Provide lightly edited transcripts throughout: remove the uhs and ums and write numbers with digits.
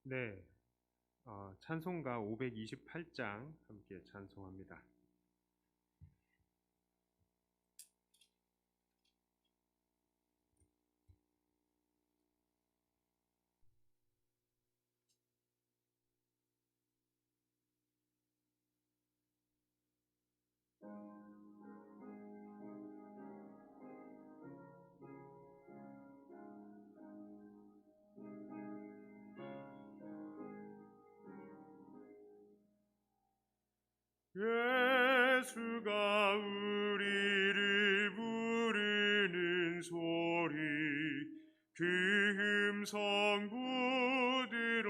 네, 찬송가 528장 함께 찬송합니다. 예수가 우리를 부르는 소리 그 음성 부드러워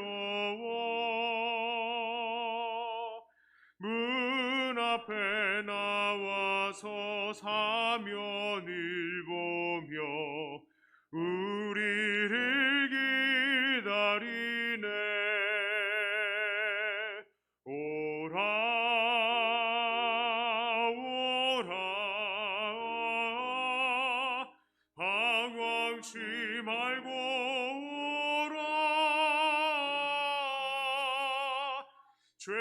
문 앞에 나와서 사면을 보며 우리를 기다리네. 오라 방황치 말고 오라. 죄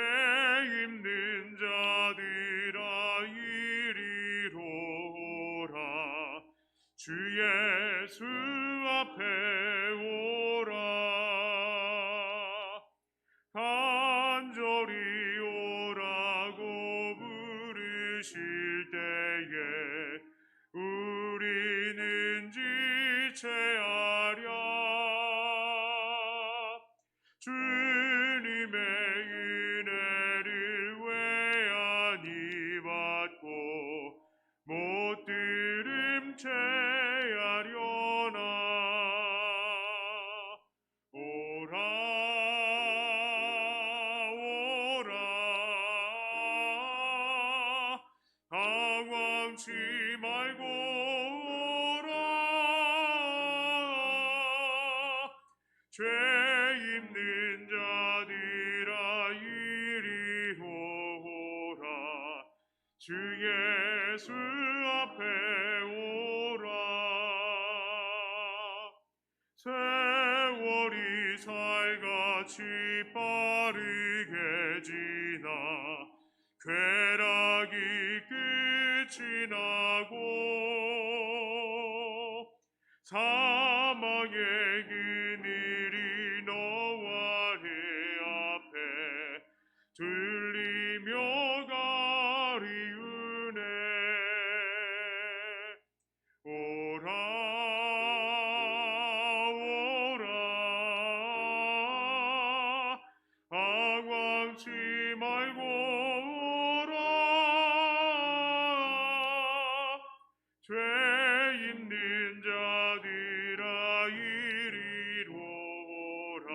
있는 자들아 이리로 오라. 주 예수 앞에 오라. 간절히 오라고 부르실 때에 우리는 지체하랴. 주님의 은혜를 왜 아니 받고 못 들음 채하려나. 오라 방황치 말고 오라. 죄 있는 자들아 이리로 오라. 주 예수 앞에 오라. 세월이 살같이 빠르게 지나 쾌락이 끝이 나고 사망의 그늘이 너와 내 앞에 들리며 가리우네. 오라 방황치 말고 오라. 죄 있는 자들아 이리로 오라.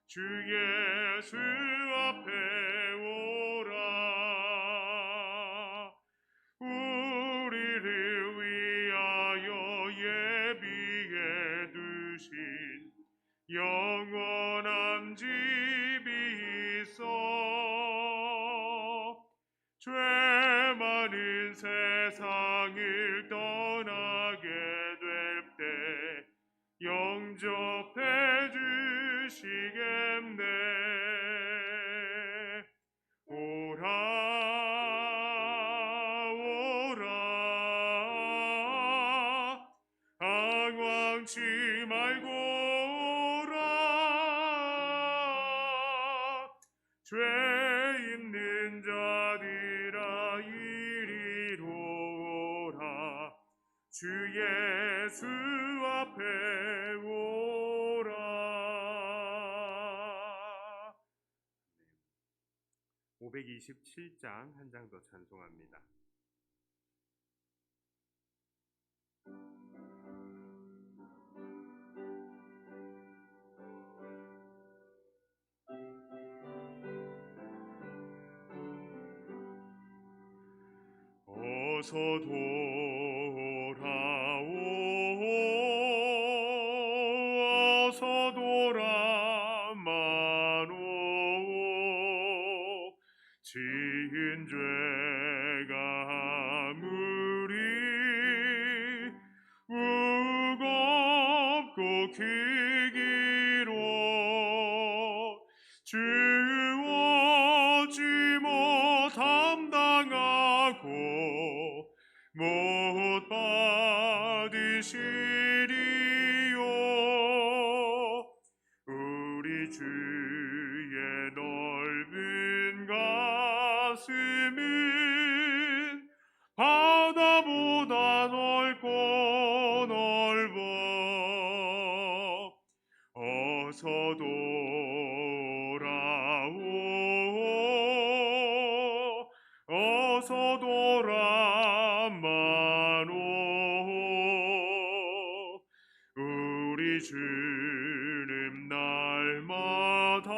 주 예수 앞에 오라. 우리를 위하여 예비해 두신 영원한 집이 있어. 죄 많은 세상을 떠나게 될 때 영접해 주시겠네. 오라 방황치 말고 오라. 죄 있는 자들아 이리로 오라. 주 예수 앞에 오라. 527장 한 장 더 찬송합니다. 어서 돌아오 어서 돌아마노. 지은 죄가 아무리 무겁고 크기로 주어지 못함 당하고 못 받으시리요. 우리 주의 넓은 가슴은 바다보다 넓고 넓어. 어서 돌아오, 어서 돌아마노. 우리 주는 날마다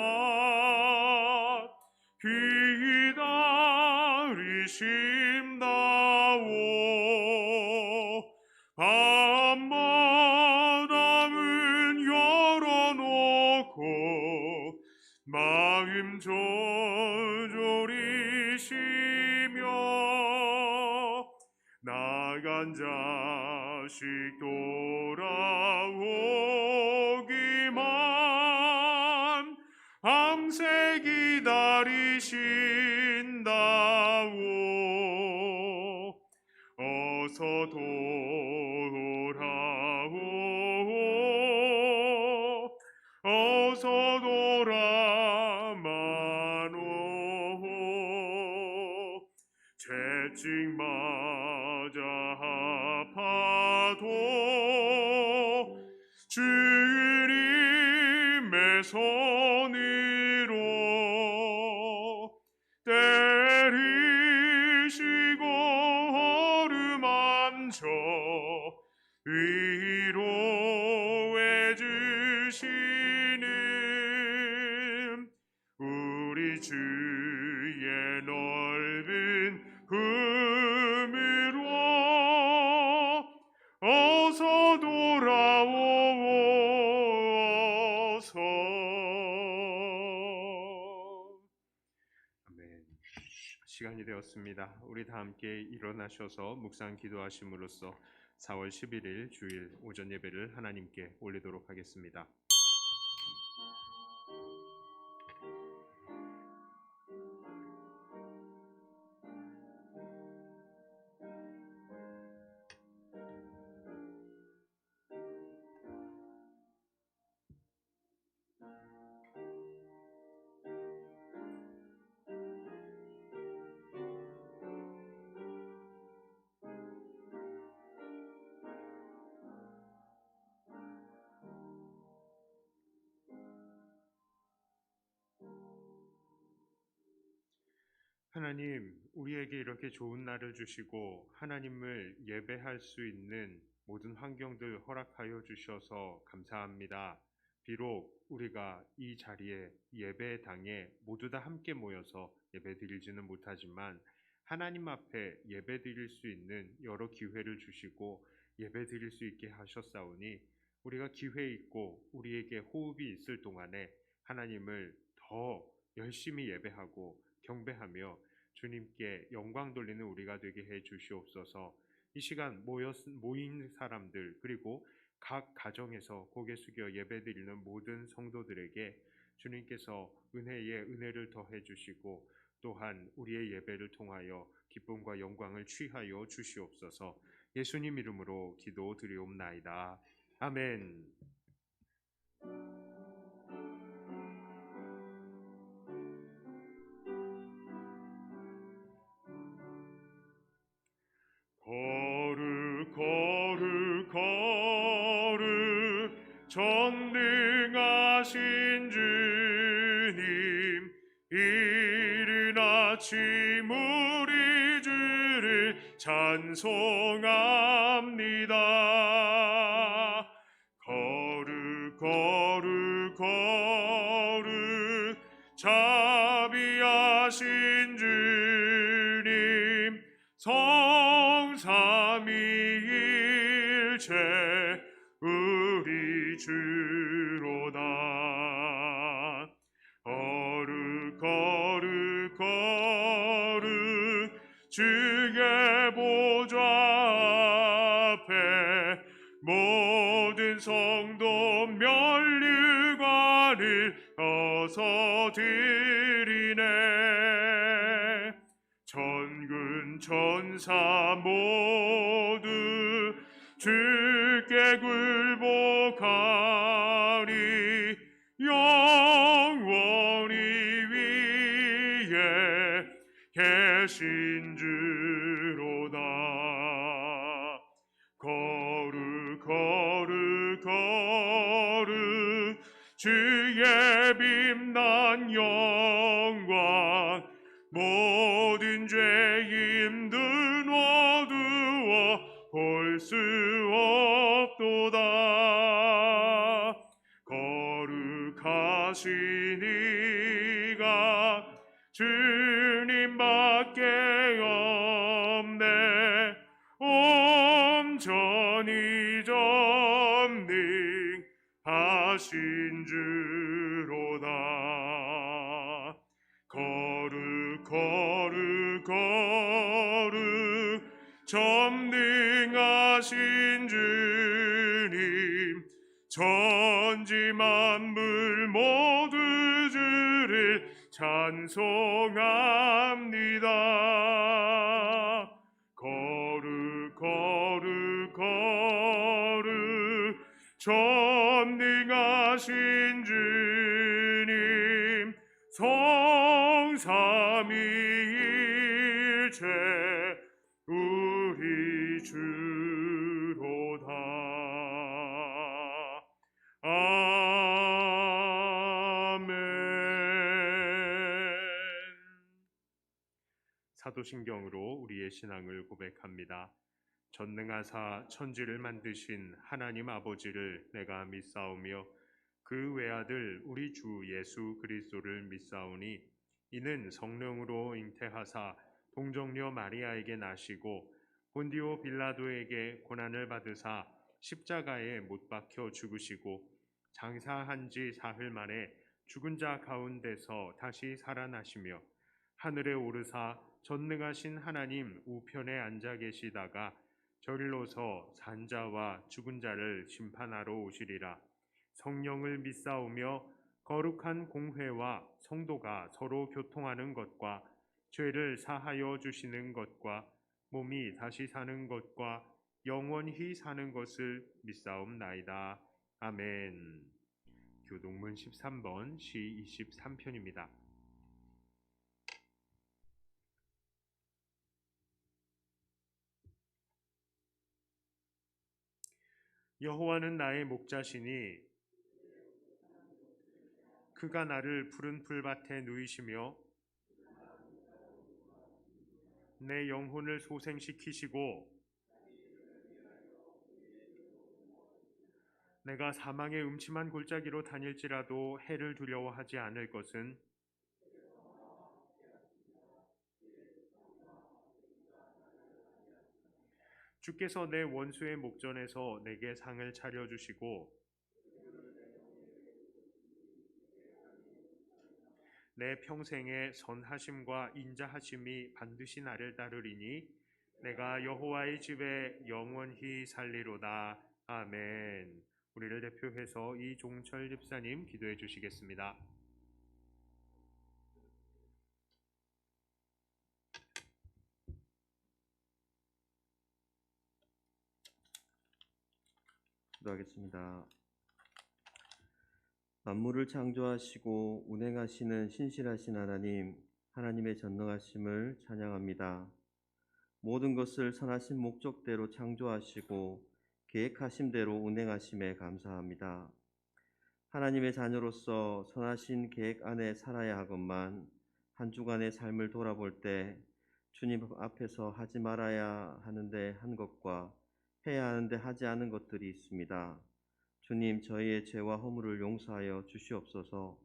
기다리신다오. 밤마당은 열어놓고 마음 조절이시며 나간 자식 돌아오기만 밤새 기다리신다오. 어서 돌아오, 어서 돌아마노. 채찍 맞아 아파도 주님의 손으로 때리시고 어루만져 위로해 주시는 우리 주의 넓은 품으로 어서 돌아오소서. 아멘. 시간이 되었습니다. 우리 다 함께 일어나셔서 묵상 기도하심으로써 4월 11일 주일 오전 예배를 하나님께 올리도록 하겠습니다. 하나님, 우리에게 이렇게 좋은 날을 주시고 하나님을 예배할 수 있는 모든 환경들 허락하여 주셔서 감사합니다. 비록 우리가 이 자리에 예배 당에 모두 다 함께 모여서 예배 드리지는 못하지만 하나님 앞에 예배 드릴 수 있는 여러 기회를 주시고 예배 드릴 수 있게 하셨사오니 우리가 기회 있고 우리에게 호흡이 있을 동안에 하나님을 더 열심히 예배하고 경배하며 주님께 영광 돌리는 우리가 되게 해 주시옵소서. 이 시간 모인 사람들 그리고 각 가정에서 고개 숙여 예배드리는 모든 성도들에게 주님께서 은혜에 은혜를 더해 주시고 또한 우리의 예배를 통하여 기쁨과 영광을 취하여 주시옵소서. 예수님 이름으로 기도드리옵나이다. 아멘. 거룩 거룩 거룩 전능하신 주님, 이른 아침 우리 주를 찬송합니다. 거룩 거룩 거룩 자비하신 주님, 성삼위일체 우리 주로다. 거룩 거룩 거룩 주의 보좌 앞에 모든 성도 면류관을 어서 드리네. 천군 천사 모두 주께 굴복하리. 영원히 위에 계신 주로다. 거룩 거룩 거룩 주의 빛난 영광. 모든 죄 힘든 어두워 볼 수 없도다. 거룩하신 이가 주님밖에 없네. 온전히 전능하신 주로다. 거룩 거룩 거룩 전능하신 주님. 천지 만물 모두 주를 찬송합니다. 거룩 거룩 거룩 전능하신 주님. 성삼위일체 우리 주로다. 아멘. 사도신경으로 우리의 신앙을 고백합니다. 전능하사 천지를 만드신 하나님 아버지를 내가 믿사오며 그 외아들 우리 주 예수 그리스도를 믿사오니 이는 성령으로 잉태하사 동정녀 마리아에게 나시고 본디오 빌라도에게 고난을 받으사 십자가에 못 박혀 죽으시고 장사한 지 사흘 만에 죽은 자 가운데서 다시 살아나시며 하늘에 오르사 전능하신 하나님 우편에 앉아 계시다가 저리로서 산자와 죽은 자를 심판하러 오시리라. 성령을 믿사오며 거룩한 공회와 성도가 서로 교통하는 것과 죄를 사하여 주시는 것과 몸이 다시 사는 것과 영원히 사는 것을 믿사옵나이다. 아멘. 교동문 13번 시 23편입니다. 여호와는 나의 목자시니 그가 나를 푸른 풀밭에 누이시며 내 영혼을 소생시키시고 내가 사망의 음침한 골짜기로 다닐지라도 해를 두려워하지 않을 것은 주께서 내 원수의 목전에서 내게 상을 차려주시고 내 평생의 선하심과 인자하심이 반드시 나를 따르리니 내가 여호와의 집에 영원히 살리로다. 아멘. 우리를 대표해서 이종철 집사님 기도해 주시겠습니다. 기도하겠습니다. 만물을 창조하시고 운행하시는 신실하신 하나님, 하나님의 전능하심을 찬양합니다. 모든 것을 선하신 목적대로 창조하시고 계획하신 대로 운행하심에 감사합니다. 하나님의 자녀로서 선하신 계획 안에 살아야 하건만 한 주간의 삶을 돌아볼 때 주님 앞에서 하지 말아야 하는데 한 것과 해야 하는데 하지 않은 것들이 있습니다. 주님, 저희의 죄와 허물을 용서하여 주시옵소서.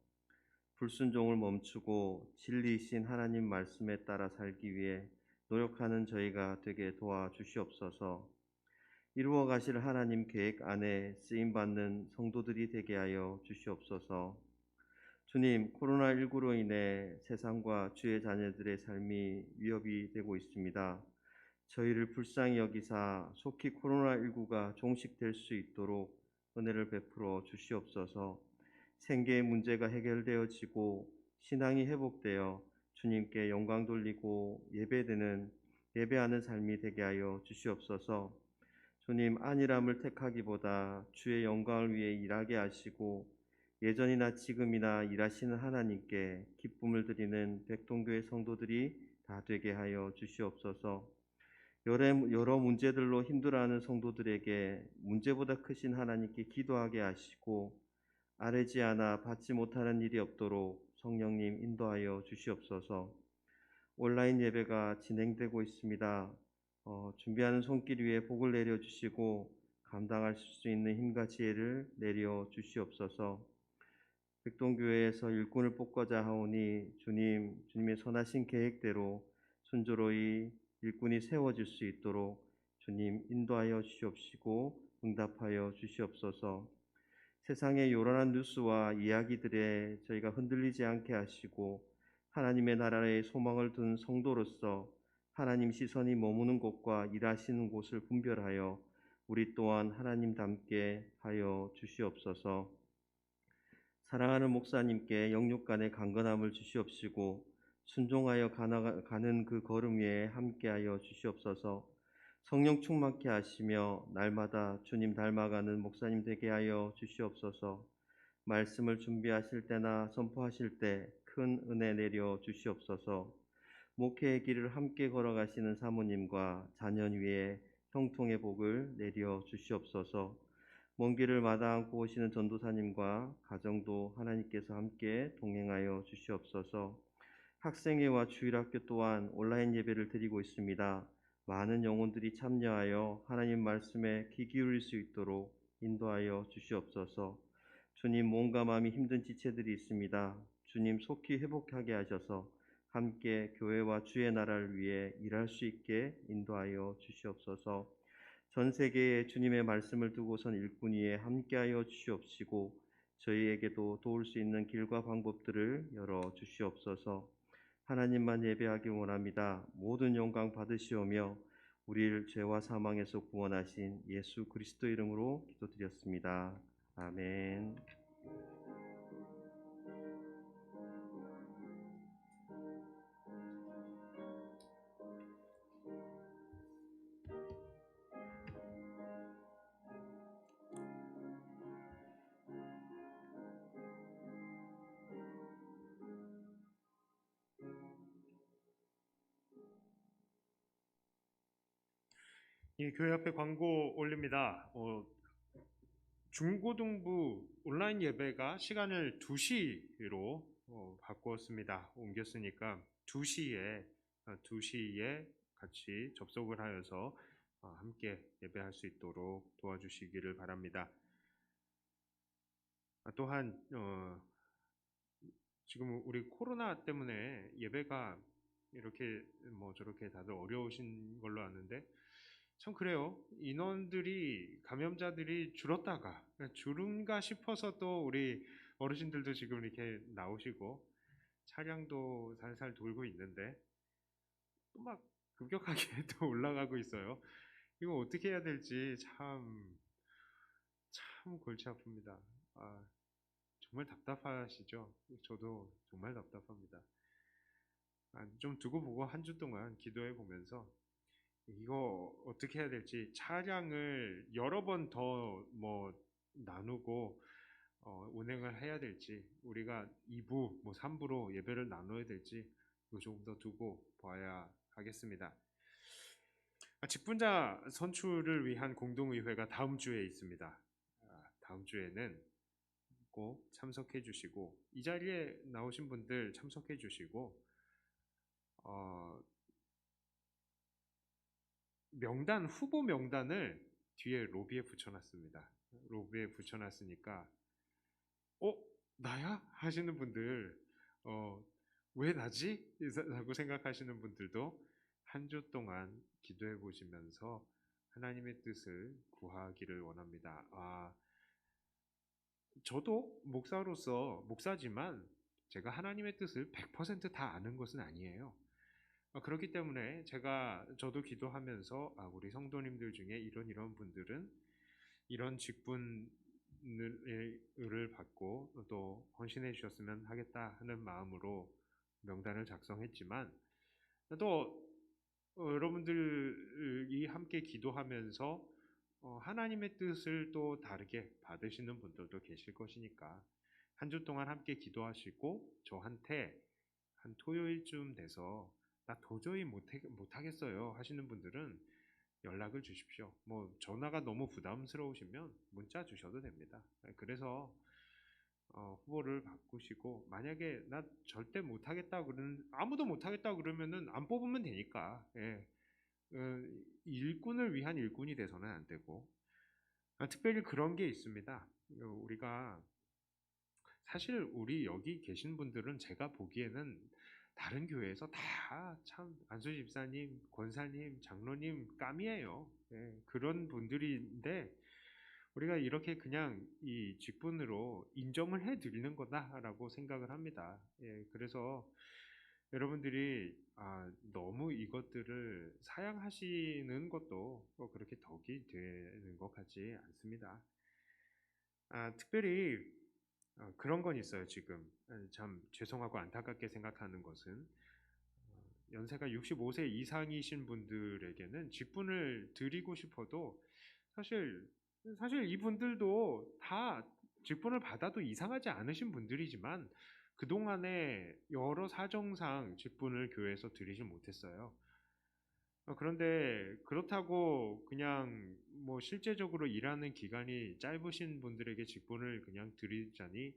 불순종을 멈추고 진리이신 하나님 말씀에 따라 살기 위해 노력하는 저희가 되게 도와주시옵소서. 이루어 가실 하나님 계획 안에 쓰임받는 성도들이 되게 하여 주시옵소서. 주님, 코로나19로 인해 세상과 주의 자녀들의 삶이 위협이 되고 있습니다. 저희를 불쌍히 여기사 속히 코로나19가 종식될 수 있도록 은혜를 베풀어 주시옵소서. 생계의 문제가 해결되어지고 신앙이 회복되어 주님께 영광 돌리고 예배하는 삶이 되게 하여 주시옵소서. 주님, 안일함을 택하기보다 주의 영광을 위해 일하게 하시고 예전이나 지금이나 일하시는 하나님께 기쁨을 드리는 백동교회 성도들이 다 되게 하여 주시옵소서. 여러 문제들로 힘들어하는 성도들에게 문제보다 크신 하나님께 기도하게 하시고 아뢰지 않아 받지 못하는 일이 없도록 성령님 인도하여 주시옵소서. 온라인 예배가 진행되고 있습니다. 준비하는 손길 위에 복을 내려주시고 감당할 수 있는 힘과 지혜를 내려 주시옵소서. 백동교회에서 일꾼을 뽑고자 하오니 주님의 선하신 계획대로 순조로이 일꾼이 세워질 수 있도록 주님 인도하여 주시옵시고 응답하여 주시옵소서. 세상의 요란한 뉴스와 이야기들에 저희가 흔들리지 않게 하시고 하나님의 나라의 소망을 둔 성도로서 하나님 시선이 머무는 곳과 일하시는 곳을 분별하여 우리 또한 하나님답게 하여 주시옵소서. 사랑하는 목사님께 영육간의 강건함을 주시옵시고 순종하여 가는 그 걸음 위에 함께하여 주시옵소서. 성령 충만케 하시며 날마다 주님 닮아가는 목사님 되게 하여 주시옵소서. 말씀을 준비하실 때나 선포하실 때 큰 은혜 내려 주시옵소서. 목회의 길을 함께 걸어가시는 사모님과 자녀 위에 형통의 복을 내려 주시옵소서. 먼 길을 마다 안고 오시는 전도사님과 가정도 하나님께서 함께 동행하여 주시옵소서. 학생회와 주일학교 또한 온라인 예배를 드리고 있습니다. 많은 영혼들이 참여하여 하나님 말씀에 귀 기울일 수 있도록 인도하여 주시옵소서. 주님, 몸과 마음이 힘든 지체들이 있습니다. 주님, 속히 회복하게 하셔서 함께 교회와 주의 나라를 위해 일할 수 있게 인도하여 주시옵소서. 전 세계에 주님의 말씀을 두고선 일꾼 위에 함께하여 주시옵시고 저희에게도 도울 수 있는 길과 방법들을 열어 주시옵소서. 하나님만 예배하기 원합니다. 모든 영광 받으시오며 우리를 죄와 사망에서 구원하신 예수 그리스도 이름으로 기도드렸습니다. 아멘. 예, 교회 앞에 광고 올립니다. 중고등부 온라인 예배가 시간을 2시로 바꾸었습니다. 옮겼으니까 2시에 같이 접속을 하여서 함께 예배할 수 있도록 도와주시기를 바랍니다. 또한 지금 우리 코로나 때문에 예배가 이렇게 저렇게 다들 어려우신 걸로 아는데 참 그래요. 인원들이 감염자들이 줄었다가 줄은가 싶어서 또 우리 어르신들도 지금 이렇게 나오시고 차량도 살살 돌고 있는데 또 막 급격하게 또 올라가고 있어요. 이거 어떻게 해야 될지 참 골치 아픕니다. 정말 답답하시죠? 저도 정말 답답합니다. 좀 두고 보고 한 주 동안 기도해 보면서 이거 어떻게 해야 될지 차량을 여러 번 더 나누고 운행을 해야 될지 우리가 2부 3부로 예배를 나눠야 될지 이거 조금 더 두고 봐야 하겠습니다. 직분자 선출을 위한 공동의회가 다음 주에 있습니다. 다음 주에는 꼭 참석해 주시고 이 자리에 나오신 분들 참석해 주시고 후보 명단을 뒤에 로비에 붙여놨습니다. 로비에 붙여놨으니까 나야? 하시는 분들 왜 나지? 라고 생각하시는 분들도 한 주 동안 기도해 보시면서 하나님의 뜻을 구하기를 원합니다. 저도 목사지만 제가 하나님의 뜻을 100% 다 아는 것은 아니에요. 그렇기 때문에 저도 기도하면서 우리 성도님들 중에 이런 분들은 이런 직분 을 받고 또 헌신해 주셨으면 하겠다 하는 마음으로 명단을 작성했지만 또 여러분들이 함께 기도하면서 하나님의 뜻을 또 다르게 받으시는 분들도 계실 것이니까 한 주 동안 함께 기도하시고 저한테 한 토요일쯤 돼서 나 도저히 못하겠어요 하시는 분들은 연락을 주십시오. 뭐 전화가 너무 부담스러우시면 문자 주셔도 됩니다. 그래서 후보를 바꾸시고 만약에 나 절대 못하겠다 그러는 아무도 못하겠다 그러면은 안 뽑으면 되니까 일꾼을 위한 일꾼이 돼서는 안 되고 특별히 그런 게 있습니다. 우리가 사실 우리 여기 계신 분들은 제가 보기에는 다른 교회에서 다 참 안수 집사님, 권사님, 장로님 깜이에요. 그런 분들인데 우리가 이렇게 그냥 이 직분으로 인정을 해 드리는 거다라고 생각을 합니다. 그래서 여러분들이 너무 이것들을 사양하시는 것도 그렇게 덕이 되는 것 같지 않습니다. 특별히 그런 건 있어요. 지금 참 죄송하고 안타깝게 생각하는 것은 연세가 65세 이상이신 분들에게는 직분을 드리고 싶어도 사실 이분들도 다 직분을 받아도 이상하지 않으신 분들이지만 그동안에 여러 사정상 직분을 교회에서 드리지 못했어요. 그런데 그렇다고 그냥 뭐 실제적으로 일하는 기간이 짧으신 분들에게 직분을 그냥 드리자니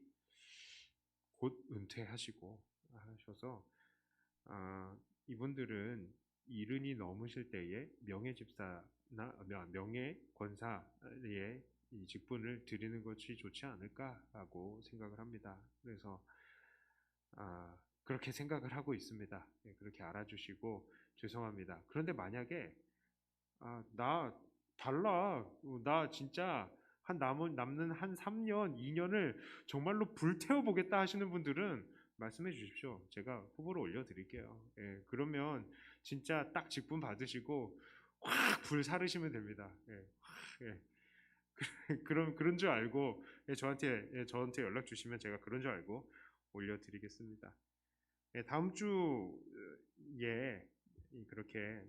곧 은퇴하시고 하셔서 이분들은 이른이 넘으실 때에 명예집사나 명예권사의 이 직분을 드리는 것이 좋지 않을까라고 생각을 합니다. 그래서 그렇게 생각을 하고 있습니다. 그렇게 알아주시고 죄송합니다. 그런데 만약에 나 달라. 나 진짜 남는 한 3년, 2년을 정말로 불태워 보겠다 하시는 분들은 말씀해 주십시오. 제가 후보로 올려드릴게요. 그러면 진짜 딱 직분 받으시고 확 불사르시면 됩니다. 예. 그런 줄 알고 저한테 연락 주시면 제가 그런 줄 알고 올려드리겠습니다. 다음 주에 그렇게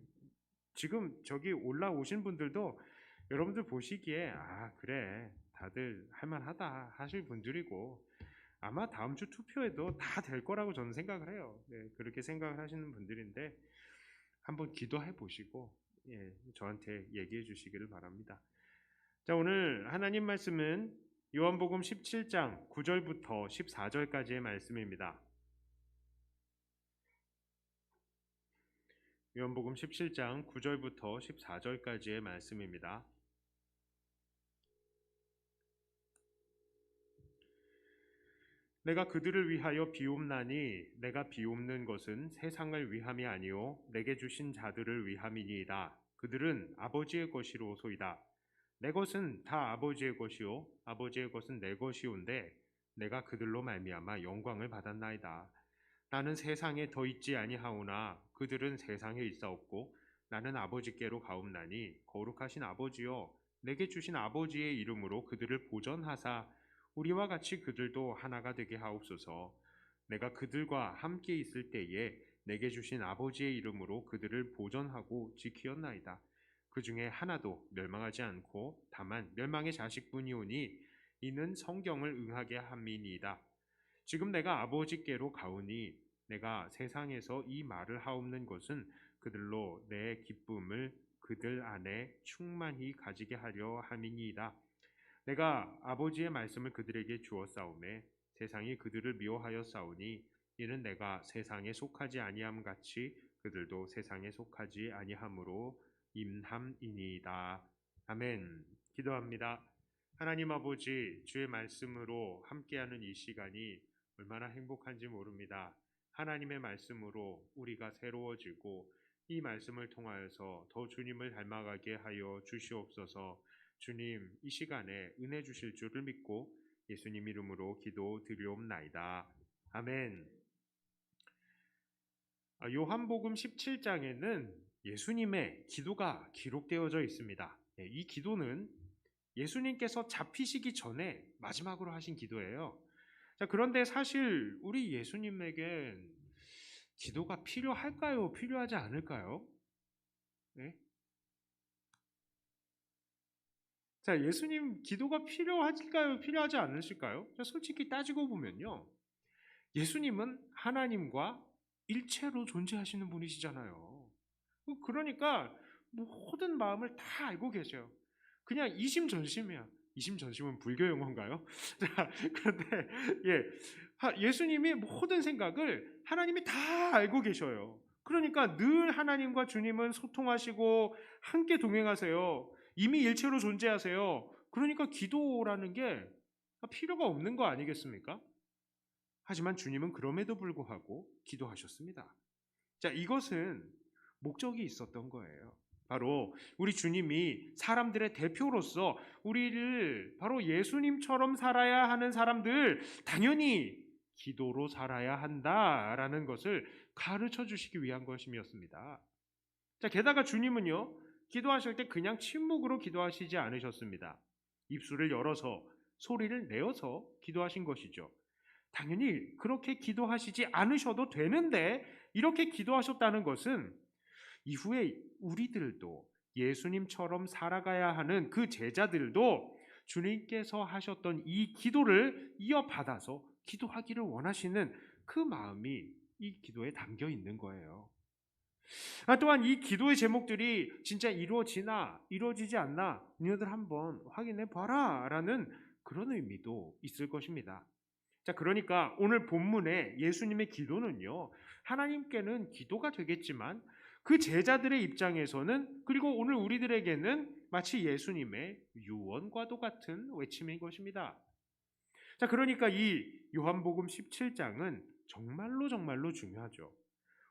지금 저기 올라오신 분들도 여러분들 보시기에 그래 다들 할만하다 하실 분들이고 아마 다음 주 투표에도 다 될 거라고 저는 생각을 해요. 그렇게 생각을 하시는 분들인데 한번 기도해 보시고 저한테 얘기해 주시기를 바랍니다. 자, 오늘 하나님 말씀은 요한복음 17장 9절부터 14절까지의 말씀입니다. 요한복음 17장 9절부터 14절까지의 말씀입니다. 내가 그들을 위하여 비옵나니 내가 비옵는 것은 세상을 위함이 아니요 내게 주신 자들을 위함이니이다. 그들은 아버지의 것이로소이다. 내 것은 다 아버지의 것이요 아버지의 것은 내 것이온데 내가 그들로 말미암아 영광을 받았나이다. 나는 세상에 더 있지 아니하오나 그들은 세상에 있사옵고 나는 아버지께로 가옵나니 거룩하신 아버지여 내게 주신 아버지의 이름으로 그들을 보전하사 우리와 같이 그들도 하나가 되게 하옵소서. 내가 그들과 함께 있을 때에 내게 주신 아버지의 이름으로 그들을 보전하고 지키었나이다. 그 중에 하나도 멸망하지 않고 다만 멸망의 자식뿐이오니 이는 성경을 응하게 함이니이다. 지금 내가 아버지께로 가오니 내가 세상에서 이 말을 하옵는 것은 그들로 내 기쁨을 그들 안에 충만히 가지게 하려 함이니이다. 내가 아버지의 말씀을 그들에게 주었사오매 세상이 그들을 미워하여 싸우니 이는 내가 세상에 속하지 아니함 같이 그들도 세상에 속하지 아니함으로 임함이니이다. 아멘. 기도합니다. 하나님 아버지, 주의 말씀으로 함께하는 이 시간이 얼마나 행복한지 모릅니다. 하나님의 말씀으로 우리가 새로워지고 이 말씀을 통하여서 더 주님을 닮아가게 하여 주시옵소서. 주님, 이 시간에 은혜 주실 줄을 믿고 예수님 이름으로 기도드리옵나이다. 아멘. 요한복음 17장에는 예수님의 기도가 기록되어져 있습니다. 이 기도는 예수님께서 잡히시기 전에 마지막으로 하신 기도예요. 자, 그런데 사실 우리 예수님에겐 기도가 필요할까요? 필요하지 않을까요? 네? 자, 예수님 기도가 필요할까요? 필요하지 않으실까요? 자, 솔직히 따지고 보면요. 예수님은 하나님과 일체로 존재하시는 분이시잖아요. 그러니까 모든 마음을 다 알고 계셔요. 그냥 이심전심이야. 이심전심은 불교 용어인가요? 자, 그런데 예수님이 모든 생각을 하나님이 다 알고 계셔요. 그러니까 늘 하나님과 주님은 소통하시고 함께 동행하세요. 이미 일체로 존재하세요. 그러니까 기도라는 게 필요가 없는 거 아니겠습니까? 하지만 주님은 그럼에도 불구하고 기도하셨습니다. 자, 이것은 목적이 있었던 거예요. 바로 우리 주님이 사람들의 대표로서 우리를 바로 예수님처럼 살아야 하는 사람들, 당연히 기도로 살아야 한다라는 것을 가르쳐 주시기 위한 것이었습니다. 자, 게다가 주님은요, 기도하실 때 그냥 침묵으로 기도하시지 않으셨습니다. 입술을 열어서 소리를 내어서 기도하신 것이죠. 당연히 그렇게 기도하시지 않으셔도 되는데 이렇게 기도하셨다는 것은 이후에 우리들도 예수님처럼 살아가야 하는 그 제자들도 주님께서 하셨던 이 기도를 이어받아서 기도하기를 원하시는 그 마음이 이 기도에 담겨 있는 거예요. 또한 이 기도의 제목들이 진짜 이루어지나 이루어지지 않나 너희들 한번 확인해 봐라 라는 그런 의미도 있을 것입니다. 자, 그러니까 오늘 본문의 예수님의 기도는요, 하나님께는 기도가 되겠지만 그 제자들의 입장에서는, 그리고 오늘 우리들에게는 마치 예수님의 유언과도 같은 외침인 것입니다. 자, 그러니까 이 요한복음 17장은 정말로 중요하죠.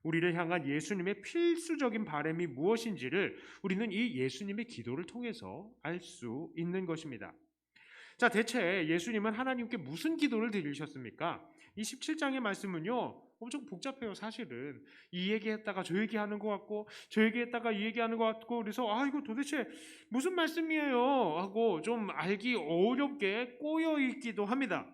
우리를 향한 예수님의 필수적인 바람이 무엇인지를 우리는 이 예수님의 기도를 통해서 알 수 있는 것입니다. 자, 대체 예수님은 하나님께 무슨 기도를 드리셨습니까? 이 17장의 말씀은요, 엄청 복잡해요, 사실은. 이 얘기했다가 저 얘기하는 것 같고, 저 얘기했다가 이 얘기하는 것 같고, 그래서 이거 도대체 무슨 말씀이에요? 하고 좀 알기 어렵게 꼬여 있기도 합니다.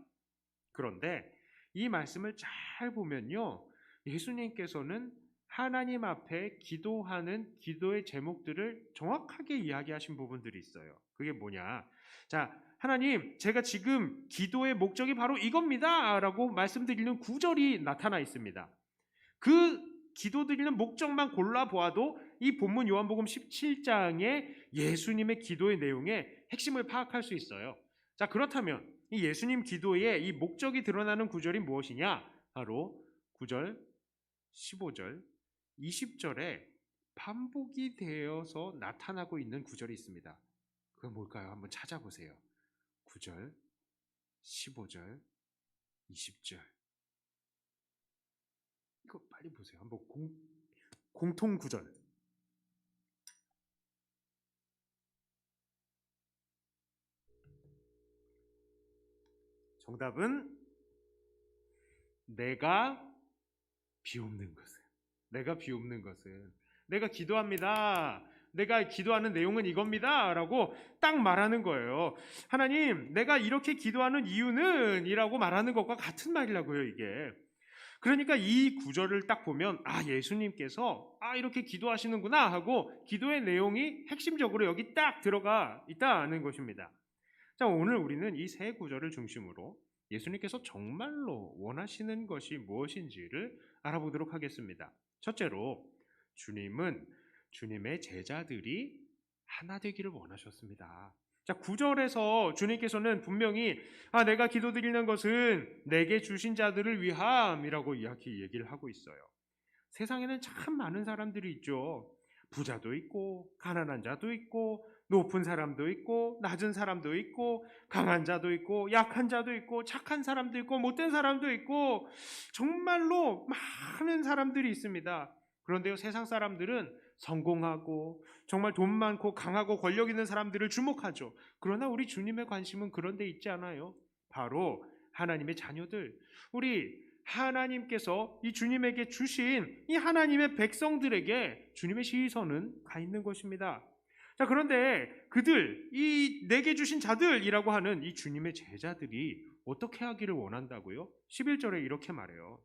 그런데 이 말씀을 잘 보면요, 예수님께서는 하나님 앞에 기도하는 기도의 제목들을 정확하게 이야기하신 부분들이 있어요. 그게 뭐냐? 자, 하나님, 제가 지금 기도의 목적이 바로 이겁니다 라고 말씀드리는 구절이 나타나 있습니다. 그 기도드리는 목적만 골라보아도 이 본문 요한복음 17장의 예수님의 기도의 내용의 핵심을 파악할 수 있어요. 자, 그렇다면 이 예수님 기도의 이 목적이 드러나는 구절이 무엇이냐? 바로 9절, 15절, 20절에 반복이 되어서 나타나고 있는 구절이 있습니다. 그건 뭘까요? 한번 찾아보세요. 9절, 15절, 20절. 이거 빨리 보세요. 한번 공통 구절. 정답은 내가 비옵는 것은. 내가 비옵는 것은. 내가 기도합니다. 내가 기도하는 내용은 이겁니다 라고 딱 말하는 거예요. 하나님, 내가 이렇게 기도하는 이유는 이라고 말하는 것과 같은 말이라고요, 이게. 그러니까 이 구절을 딱 보면 예수님께서 이렇게 기도하시는구나 하고 기도의 내용이 핵심적으로 여기 딱 들어가 있다는 것입니다. 자, 오늘 우리는 이 세 구절을 중심으로 예수님께서 정말로 원하시는 것이 무엇인지를 알아보도록 하겠습니다. 첫째로, 주님은 주님의 제자들이 하나 되기를 원하셨습니다. 자, 9절에서 주님께서는 분명히 내가 기도드리는 것은 내게 주신 자들을 위함이라고 이렇게 얘기를 하고 있어요. 세상에는 참 많은 사람들이 있죠. 부자도 있고 가난한 자도 있고 높은 사람도 있고 낮은 사람도 있고 강한 자도 있고 약한 자도 있고 착한 사람도 있고 못된 사람도 있고 정말로 많은 사람들이 있습니다. 그런데요, 세상 사람들은 성공하고 정말 돈 많고 강하고 권력 있는 사람들을 주목하죠. 그러나 우리 주님의 관심은 그런 데 있지 않아요. 바로 하나님의 자녀들, 우리 하나님께서 이 주님에게 주신 이 하나님의 백성들에게 주님의 시선은 가 있는 것입니다. 자, 그런데 그들, 이 내게 주신 자들이라고 하는 이 주님의 제자들이 어떻게 하기를 원한다고요? 11절에 이렇게 말해요.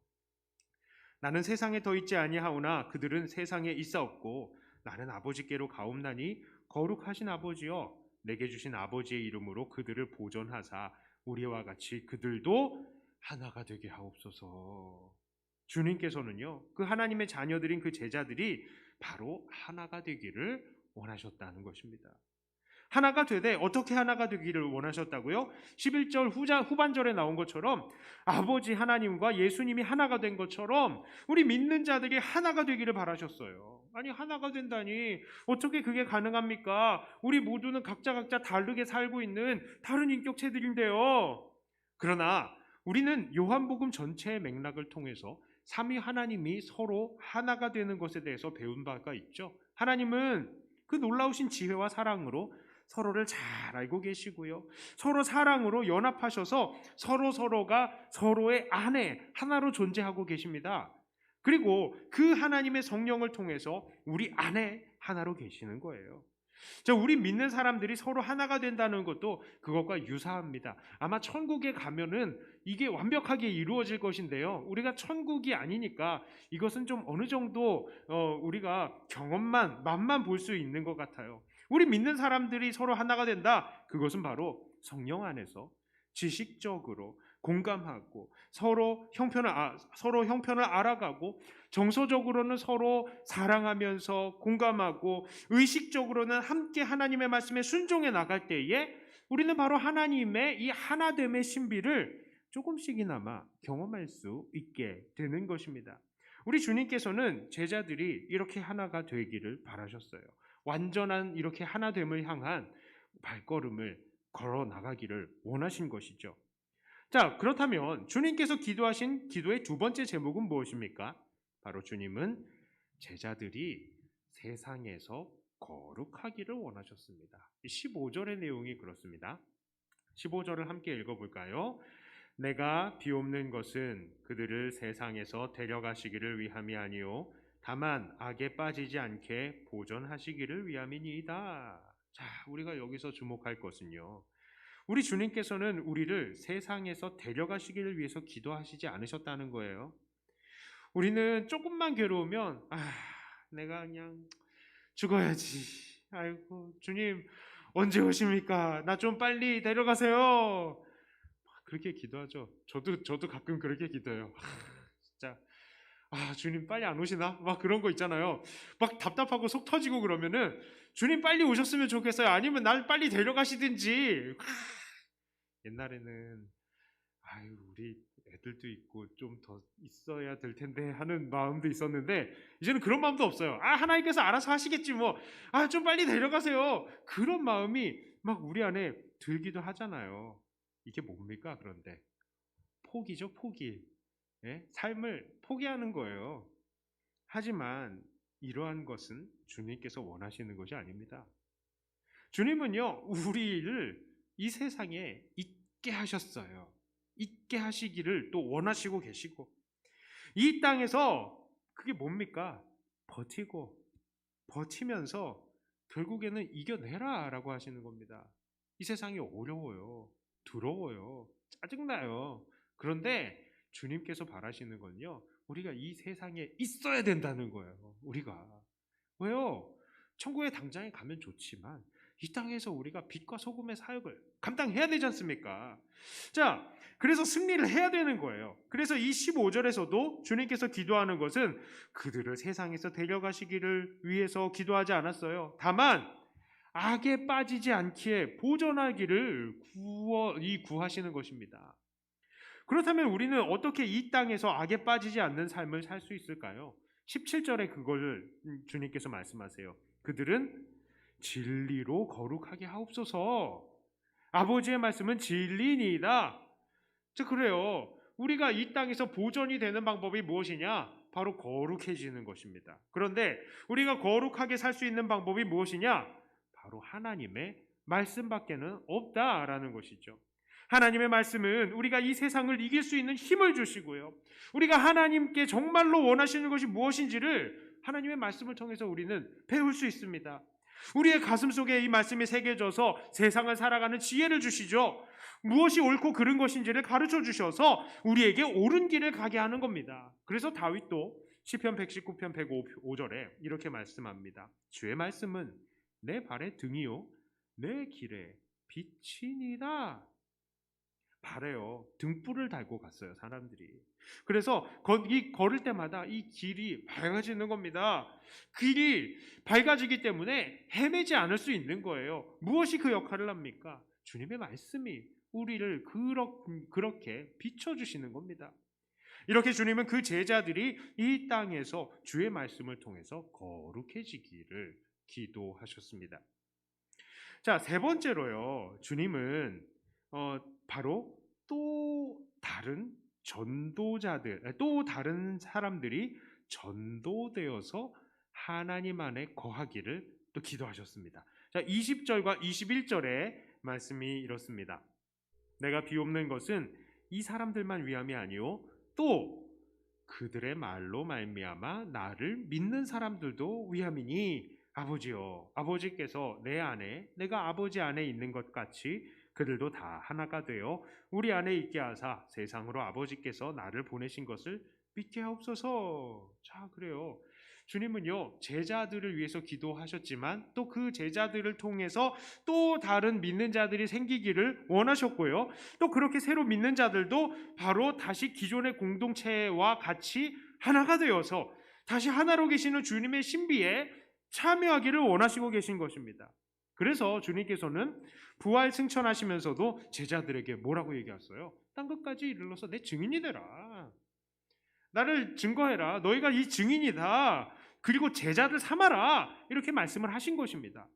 나는 세상에 더 있지 아니하오나 그들은 세상에 있사옵고 나는 아버지께로 가옵나니 거룩하신 아버지여 내게 주신 아버지의 이름으로 그들을 보존하사 우리와 같이 그들도 하나가 되게 하옵소서. 주님께서는요, 그 하나님의 자녀들인 그 제자들이 바로 하나가 되기를 원하셨다는 것입니다. 하나가 되되 어떻게 하나가 되기를 원하셨다고요? 11절 후반절에 나온 것처럼 아버지 하나님과 예수님이 하나가 된 것처럼 우리 믿는 자들이 하나가 되기를 바라셨어요. 아니, 하나가 된다니 어떻게 그게 가능합니까? 우리 모두는 각자 다르게 살고 있는 다른 인격체들인데요. 그러나 우리는 요한복음 전체의 맥락을 통해서 삼위 하나님이 서로 하나가 되는 것에 대해서 배운 바가 있죠. 하나님은 그 놀라우신 지혜와 사랑으로 서로를 잘 알고 계시고요. 서로 사랑으로 연합하셔서 서로가 서로의 안에 하나로 존재하고 계십니다. 그리고 그 하나님의 성령을 통해서 우리 안에 하나로 계시는 거예요. 자, 우리 믿는 사람들이 서로 하나가 된다는 것도 그것과 유사합니다. 아마 천국에 가면은 이게 완벽하게 이루어질 것인데요. 우리가 천국이 아니니까 이것은 좀 어느 정도 우리가 맛만 볼 수 있는 것 같아요. 우리 믿는 사람들이 서로 하나가 된다. 그것은 바로 성령 안에서 지식적으로 공감하고 서로 형편을 알아가고 정서적으로는 서로 사랑하면서 공감하고 의식적으로는 함께 하나님의 말씀에 순종해 나갈 때에 우리는 바로 하나님의 이 하나됨의 신비를 조금씩이나마 경험할 수 있게 되는 것입니다. 우리 주님께서는 제자들이 이렇게 하나가 되기를 바라셨어요. 완전한 이렇게 하나됨을 향한 발걸음을 걸어 나가기를 원하신 것이죠. 자, 그렇다면 주님께서 기도하신 기도의 두 번째 제목은 무엇입니까? 바로 주님은 제자들이 세상에서 거룩하기를 원하셨습니다. 15절의 내용이 그렇습니다. 15절을 함께 읽어볼까요? 내가 비옵는 것은 그들을 세상에서 데려가시기를 위함이 아니요 다만 악에 빠지지 않게 보존하시기를 위함이니이다. 자, 우리가 여기서 주목할 것은요, 우리 주님께서는 우리를 세상에서 데려가시기를 위해서 기도하시지 않으셨다는 거예요. 우리는 조금만 괴로우면 내가 그냥 죽어야지. 아이고, 주님 언제 오십니까? 나 좀 빨리 데려가세요. 그렇게 기도하죠. 저도 가끔 그렇게 기도해요. 진짜 주님 빨리 안 오시나? 막 그런 거 있잖아요. 막 답답하고 속 터지고 그러면은 주님 빨리 오셨으면 좋겠어요. 아니면 날 빨리 데려가시든지. 옛날에는 우리 애들도 있고 좀 더 있어야 될 텐데 하는 마음도 있었는데 이제는 그런 마음도 없어요. 하나님께서 알아서 하시겠지 뭐. 좀 빨리 데려가세요. 그런 마음이 막 우리 안에 들기도 하잖아요. 이게 뭡니까? 그런데 포기죠, 포기. 예? 삶을 포기하는 거예요. 하지만 이러한 것은 주님께서 원하시는 것이 아닙니다. 주님은요, 우리를 이 세상에 있게 하셨어요. 있게 하시기를 또 원하시고 계시고, 이 땅에서 그게 뭡니까? 버티면서 결국에는 이겨내라 라고 하시는 겁니다. 이 세상이 어려워요. 더러워요. 짜증나요. 그런데 주님께서 바라시는 건요, 우리가 이 세상에 있어야 된다는 거예요. 우리가. 왜요? 천국에 당장에 가면 좋지만 이 땅에서 우리가 빛과 소금의 사역을 감당해야 되지 않습니까? 자, 그래서 승리를 해야 되는 거예요. 그래서 이 15절에서도 주님께서 기도하는 것은 그들을 세상에서 데려가시기를 위해서 기도하지 않았어요. 다만 악에 빠지지 않기에 보존하기를 구하시는 것입니다. 그렇다면 우리는 어떻게 이 땅에서 악에 빠지지 않는 삶을 살 수 있을까요? 17절에 그걸 주님께서 말씀하세요. 그들은 진리로 거룩하게 하옵소서. 아버지의 말씀은 진리니이다. 자, 그래요. 우리가 이 땅에서 보존이 되는 방법이 무엇이냐? 바로 거룩해지는 것입니다. 그런데 우리가 거룩하게 살 수 있는 방법이 무엇이냐? 바로 하나님의 말씀밖에는 없다라는 것이죠. 하나님의 말씀은 우리가 이 세상을 이길 수 있는 힘을 주시고요, 우리가 하나님께 정말로 원하시는 것이 무엇인지를 하나님의 말씀을 통해서 우리는 배울 수 있습니다. 우리의 가슴 속에 이 말씀이 새겨져서 세상을 살아가는 지혜를 주시죠. 무엇이 옳고 그른 것인지를 가르쳐 주셔서 우리에게 옳은 길을 가게 하는 겁니다. 그래서 다윗도 시편 119편 105절에 이렇게 말씀합니다. 주의 말씀은 내 발의 등이요 내 길에 빛이니이다. 발에요 등불을 달고 갔어요, 사람들이. 그래서 걸을 때마다 이 길이 밝아지는 겁니다. 길이 밝아지기 때문에 헤매지 않을 수 있는 거예요. 무엇이 그 역할을 합니까? 주님의 말씀이 우리를 그렇게 비춰주시는 겁니다. 이렇게 주님은 그 제자들이 이 땅에서 주의 말씀을 통해서 거룩해지기를 기도하셨습니다. 자, 세 번째로요, 주님은 바로 또 다른 사람들이 전도되어서 하나님 안에 거하기를 또 기도하셨습니다. 자, 20절과 21절의 말씀이 이렇습니다. 내가 비옵는 것은 이 사람들만 위함이 아니요 또 그들의 말로 말미암아 나를 믿는 사람들도 위함이니 아버지여, 아버지께서 내 안에 내가 아버지 안에 있는 것 같이 그들도 다 하나가 되어 우리 안에 있게 하사 세상으로 아버지께서 나를 보내신 것을 믿게 하옵소서. 자, 그래요. 주님은요, 제자들을 위해서 기도하셨지만 또 그 제자들을 통해서 또 다른 믿는 자들이 생기기를 원하셨고요. 또 그렇게 새로 믿는 자들도 바로 다시 기존의 공동체와 같이 하나가 되어서 다시 하나로 계시는 주님의 신비에 참여하기를 원하시고 계신 것입니다. 그래서 주님께서는 부활 승천하시면서도 제자들에게 뭐라고 얘기했어요? 땅 끝까지 이르러서 내 증인이 되라. 나를 증거해라. 너희가 이 증인이다. 그리고 제자들 삼아라. 이렇게 말씀을 하신 것입니다.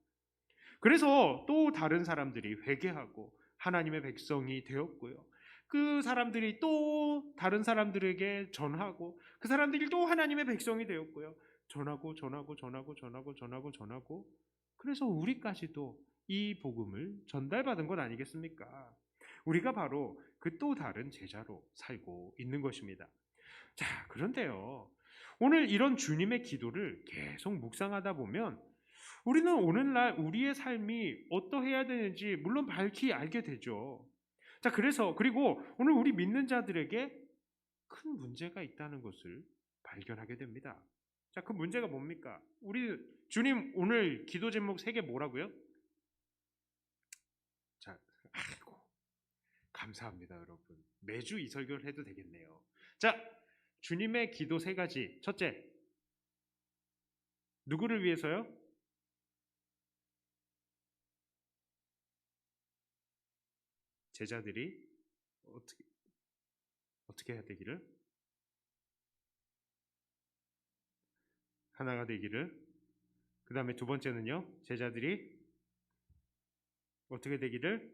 그래서 또 다른 사람들이 회개하고 하나님의 백성이 되었고요. 그 사람들이 또 다른 사람들에게 전하고 그 사람들이 또 하나님의 백성이 되었고요. 전하고 그래서 우리까지도 이 복음을 전달받은 것 아니겠습니까? 우리가 바로 그 또 다른 제자로 살고 있는 것입니다. 자, 그런데요, 오늘 이런 주님의 기도를 계속 묵상하다 보면 우리는 오늘날 우리의 삶이 어떠해야 되는지 물론 밝히 알게 되죠. 자, 그리고 오늘 우리 믿는 자들에게 큰 문제가 있다는 것을 발견하게 됩니다. 자, 그 문제가 뭡니까? 우리 주님 오늘 기도 제목 3개 뭐라고요? 자, 아이고, 감사합니다, 여러분. 매주 이 설교를 해도 되겠네요. 자, 주님의 기도 3가지. 첫째, 누구를 위해서요? 제자들이 어떻게 해야 되기를? 하나가 되기를. 그 다음에 두 번째는요, 제자들이 어떻게 되기를?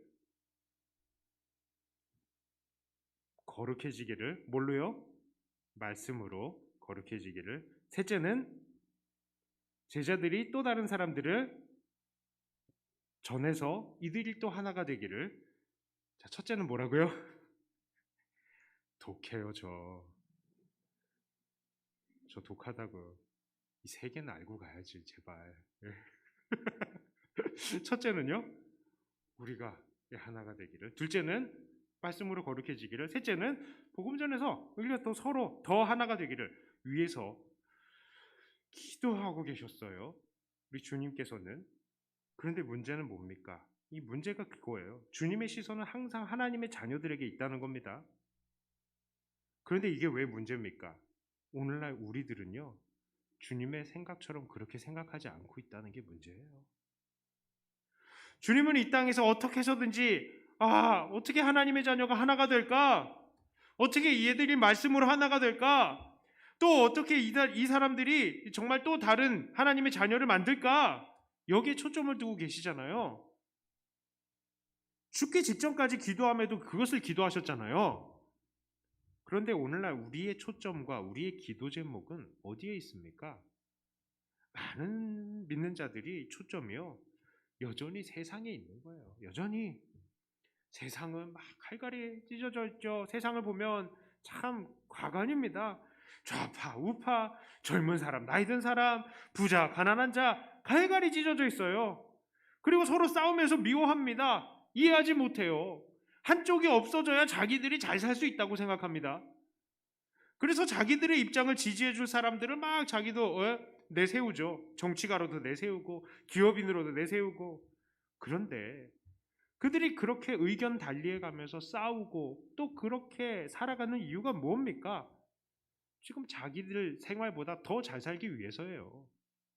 거룩해지기를. 뭘로요? 말씀으로 거룩해지기를. 셋째는 제자들이 또 다른 사람들을 전해서 이들이 또 하나가 되기를. 자, 첫째는 뭐라고요? 독해요. 저 독하다고요. 이 3개는 알고 가야지, 제발. 첫째는요, 우리가 하나가 되기를. 둘째는 말씀으로 거룩해지기를. 셋째는 복음 전에서 우리가 또 서로 더 하나가 되기를 위해서 기도하고 계셨어요, 우리 주님께서는. 그런데 문제는 뭡니까? 이 문제가 그거예요. 주님의 시선은 항상 하나님의 자녀들에게 있다는 겁니다. 그런데 이게 왜 문제입니까? 오늘날 우리들은요, 주님의 생각처럼 그렇게 생각하지 않고 있다는 게 문제예요. 주님은 이 땅에서 어떻게 해서든지 어떻게 하나님의 자녀가 하나가 될까? 어떻게 얘들이 말씀으로 하나가 될까? 또 어떻게 이 사람들이 정말 또 다른 하나님의 자녀를 만들까? 여기에 초점을 두고 계시잖아요. 죽기 직전까지 기도함에도 그것을 기도하셨잖아요. 그런데 오늘날 우리의 초점과 우리의 기도 제목은 어디에 있습니까? 많은 믿는 자들이 초점이요, 여전히 세상에 있는 거예요. 여전히 세상은 막 칼갈이 찢어져 있죠. 세상을 보면 참 과관입니다. 좌파, 우파, 젊은 사람, 나이 든 사람, 부자, 가난한 자, 갈갈이 찢어져 있어요. 그리고 서로 싸우면서 미워합니다. 이해하지 못해요. 한쪽이 없어져야 자기들이 잘 살 수 있다고 생각합니다. 그래서 자기들의 입장을 지지해 줄 사람들을 막 자기도 내세우죠. 정치가로도 내세우고 기업인으로도 내세우고. 그런데 그들이 그렇게 의견 달리해 가면서 싸우고 또 그렇게 살아가는 이유가 뭡니까? 지금 자기들 생활보다 더 잘 살기 위해서예요.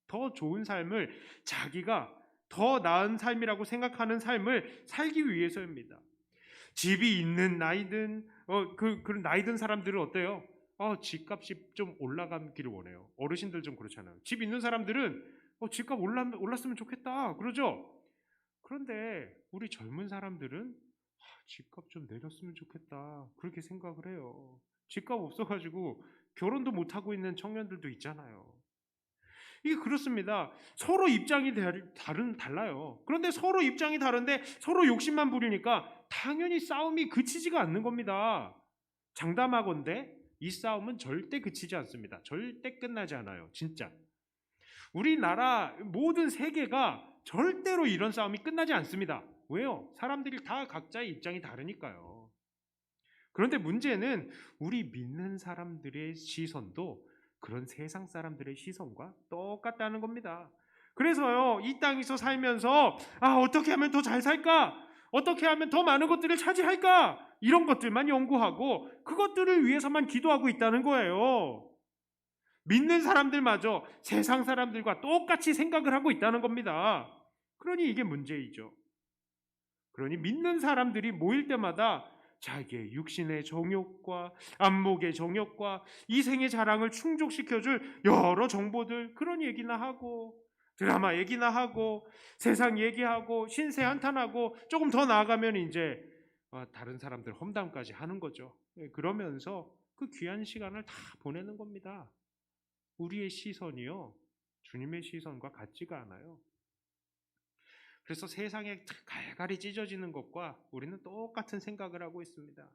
더 좋은 삶을, 자기가 더 나은 삶이라고 생각하는 삶을 살기 위해서입니다. 집이 있는 나이든 그런 나이든 사람들은 어때요? 집값이 좀 올라가기를 원해요. 어르신들 좀 그렇잖아요. 집 있는 사람들은 집값 올랐으면 좋겠다 그러죠. 그런데 우리 젊은 사람들은 집값 좀 내렸으면 좋겠다 그렇게 생각을 해요. 집값 없어가지고 결혼도 못하고 있는 청년들도 있잖아요. 이게 그렇습니다. 서로 입장이 달라요. 그런데 서로 입장이 다른데 서로 욕심만 부리니까 당연히 싸움이 그치지가 않는 겁니다. 장담하건대 이 싸움은 절대 그치지 않습니다. 절대 끝나지 않아요. 진짜. 우리나라 모든 세계가 절대로 이런 싸움이 끝나지 않습니다. 왜요? 사람들이 다 각자의 입장이 다르니까요. 그런데 문제는 우리 믿는 사람들의 시선도 그런 세상 사람들의 시선과 똑같다는 겁니다. 그래서요, 이 땅에서 살면서 어떻게 하면 더 잘 살까? 어떻게 하면 더 많은 것들을 차지할까? 이런 것들만 연구하고 그것들을 위해서만 기도하고 있다는 거예요. 믿는 사람들마저 세상 사람들과 똑같이 생각을 하고 있다는 겁니다. 그러니 이게 문제이죠. 그러니 믿는 사람들이 모일 때마다 자기의 육신의 정욕과 안목의 정욕과 이생의 자랑을 충족시켜줄 여러 정보들, 그런 얘기나 하고 드라마 얘기나 하고 세상 얘기하고 신세 한탄하고 조금 더 나아가면 이제 다른 사람들 험담까지 하는 거죠. 그러면서 그 귀한 시간을 다 보내는 겁니다. 우리의 시선이요, 주님의 시선과 같지가 않아요. 그래서 세상에 갈갈이 찢어지는 것과 우리는 똑같은 생각을 하고 있습니다.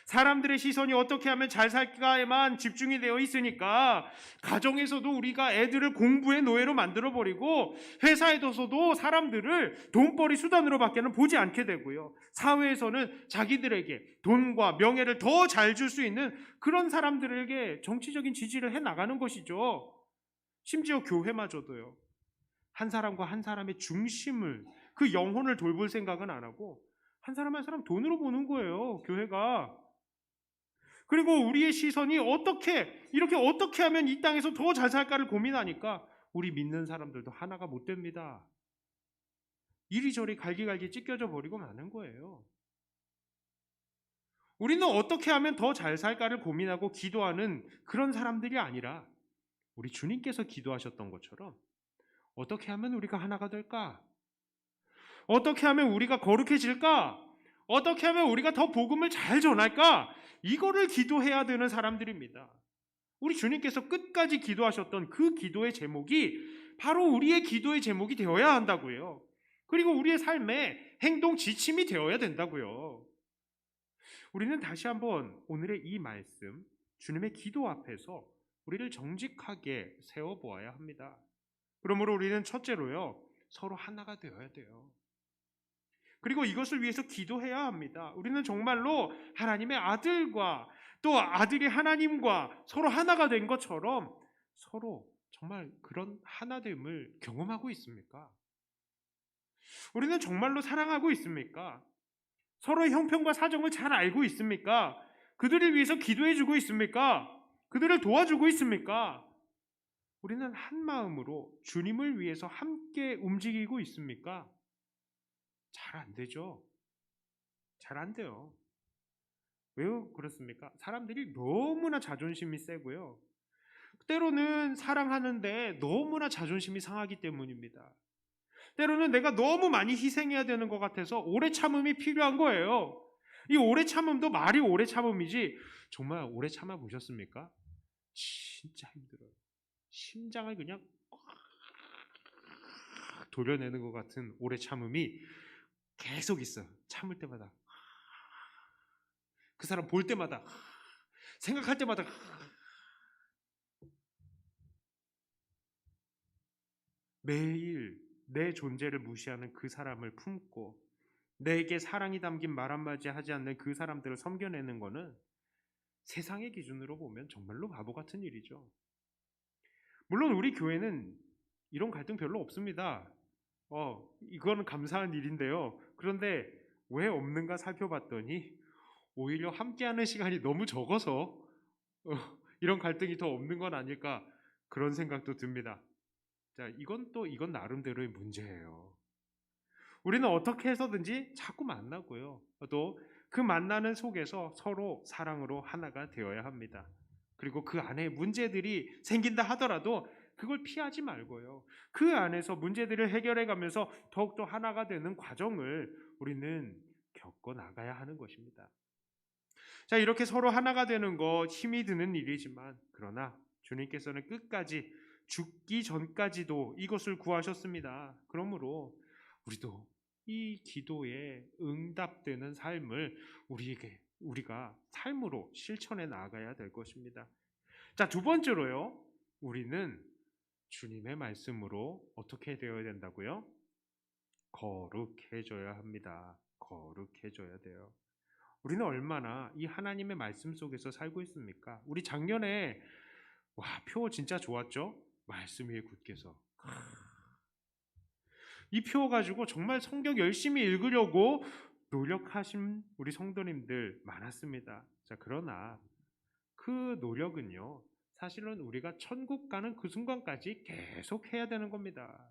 사람들의 시선이 어떻게 하면 잘 살까에만 집중이 되어 있으니까 가정에서도 우리가 애들을 공부의 노예로 만들어버리고 회사에서도 사람들을 돈벌이 수단으로 밖에는 보지 않게 되고요. 사회에서는 자기들에게 돈과 명예를 더 잘 줄 수 있는 그런 사람들에게 정치적인 지지를 해나가는 것이죠. 심지어 교회마저도요. 한 사람과 한 사람의 중심을, 그 영혼을 돌볼 생각은 안 하고 한 사람 한 사람 돈으로 보는 거예요, 교회가. 그리고 우리의 시선이 어떻게 하면 이 땅에서 더 잘 살까를 고민하니까 우리 믿는 사람들도 하나가 못 됩니다. 이리저리 갈기갈기 찢겨져 버리고 마는 거예요. 우리는 어떻게 하면 더 잘 살까를 고민하고 기도하는 그런 사람들이 아니라 우리 주님께서 기도하셨던 것처럼 어떻게 하면 우리가 하나가 될까? 어떻게 하면 우리가 거룩해질까? 어떻게 하면 우리가 더 복음을 잘 전할까? 이거를 기도해야 되는 사람들입니다. 우리 주님께서 끝까지 기도하셨던 그 기도의 제목이 바로 우리의 기도의 제목이 되어야 한다고요. 그리고 우리의 삶의 행동 지침이 되어야 된다고요. 우리는 다시 한번 오늘의 이 말씀, 주님의 기도 앞에서 우리를 정직하게 세워보아야 합니다. 그러므로 우리는 첫째로요, 서로 하나가 되어야 돼요. 그리고 이것을 위해서 기도해야 합니다. 우리는 정말로 하나님의 아들과 또 아들이 하나님과 서로 하나가 된 것처럼 서로 정말 그런 하나됨을 경험하고 있습니까? 우리는 정말로 사랑하고 있습니까? 서로의 형편과 사정을 잘 알고 있습니까? 그들을 위해서 기도해주고 있습니까? 그들을 도와주고 있습니까? 우리는 한 마음으로 주님을 위해서 함께 움직이고 있습니까? 잘 안 되죠. 잘 안 돼요. 왜 그렇습니까? 사람들이 너무나 자존심이 세고요. 때로는 사랑하는데 너무나 자존심이 상하기 때문입니다. 때로는 내가 너무 많이 희생해야 되는 것 같아서 오래 참음이 필요한 거예요. 이 오래 참음도 말이 오래 참음이지 정말 오래 참아 보셨습니까? 진짜 힘들어요. 심장을 그냥 도려내는 것 같은 오래 참음이 계속 있어요. 참을 때마다, 그 사람 볼 때마다, 생각할 때마다. 매일 내 존재를 무시하는 그 사람을 품고 내게 사랑이 담긴 말 한마디 하지 않는 그 사람들을 섬겨내는 거는 세상의 기준으로 보면 정말로 바보 같은 일이죠. 물론 우리 교회는 이런 갈등 별로 없습니다. 이거는 감사한 일인데요. 그런데 왜 없는가 살펴봤더니 오히려 함께하는 시간이 너무 적어서 이런 갈등이 더 없는 건 아닐까 그런 생각도 듭니다. 자, 이건 나름대로의 문제예요. 우리는 어떻게 해서든지 자꾸 만나고요. 또 그 만나는 속에서 서로 사랑으로 하나가 되어야 합니다. 그리고 그 안에 문제들이 생긴다 하더라도 그걸 피하지 말고요. 그 안에서 문제들을 해결해 가면서 더욱더 하나가 되는 과정을 우리는 겪어 나가야 하는 것입니다. 자, 이렇게 서로 하나가 되는 거 힘이 드는 일이지만 그러나 주님께서는 끝까지 죽기 전까지도 이것을 구하셨습니다. 그러므로 우리도 이 기도에 응답되는 삶을 우리가 삶으로 실천해 나가야 될 것입니다. 자, 두 번째로요. 우리는 주님의 말씀으로 어떻게 되어야 된다고요? 거룩해져야 합니다. 거룩해져야 돼요. 우리는 얼마나 이 하나님의 말씀 속에서 살고 있습니까? 우리 작년에 표 진짜 좋았죠? 말씀 위에 굳게서. 이 표 가지고 정말 성경 열심히 읽으려고 노력하신 우리 성도님들 많았습니다. 자, 그러나 그 노력은요, 사실은 우리가 천국 가는 그 순간까지 계속 해야 되는 겁니다.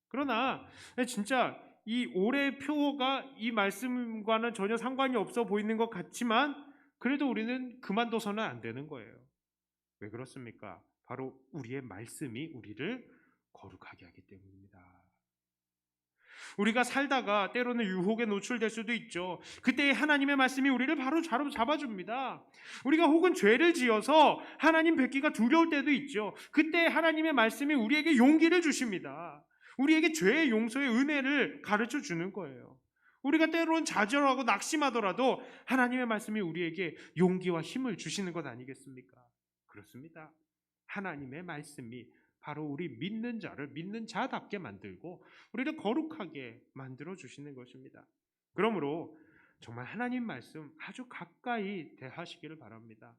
그러나 진짜 이 올해 표가 이 말씀과는 전혀 상관이 없어 보이는 것 같지만 그래도 우리는 그만둬서는 안 되는 거예요. 왜 그렇습니까? 바로 우리의 말씀이 우리를 거룩하게 하기 때문입니다. 우리가 살다가 때로는 유혹에 노출될 수도 있죠. 그때 하나님의 말씀이 우리를 바로 잡아줍니다. 우리가 혹은 죄를 지어서 하나님 뵙기가 두려울 때도 있죠. 그때 하나님의 말씀이 우리에게 용기를 주십니다. 우리에게 죄의 용서의 은혜를 가르쳐 주는 거예요. 우리가 때로는 좌절하고 낙심하더라도 하나님의 말씀이 우리에게 용기와 힘을 주시는 것 아니겠습니까? 그렇습니다. 하나님의 말씀이 바로 우리 믿는 자를 믿는 자답게 만들고 우리를 거룩하게 만들어 주시는 것입니다. 그러므로 정말 하나님 말씀 아주 가까이 대하시기를 바랍니다.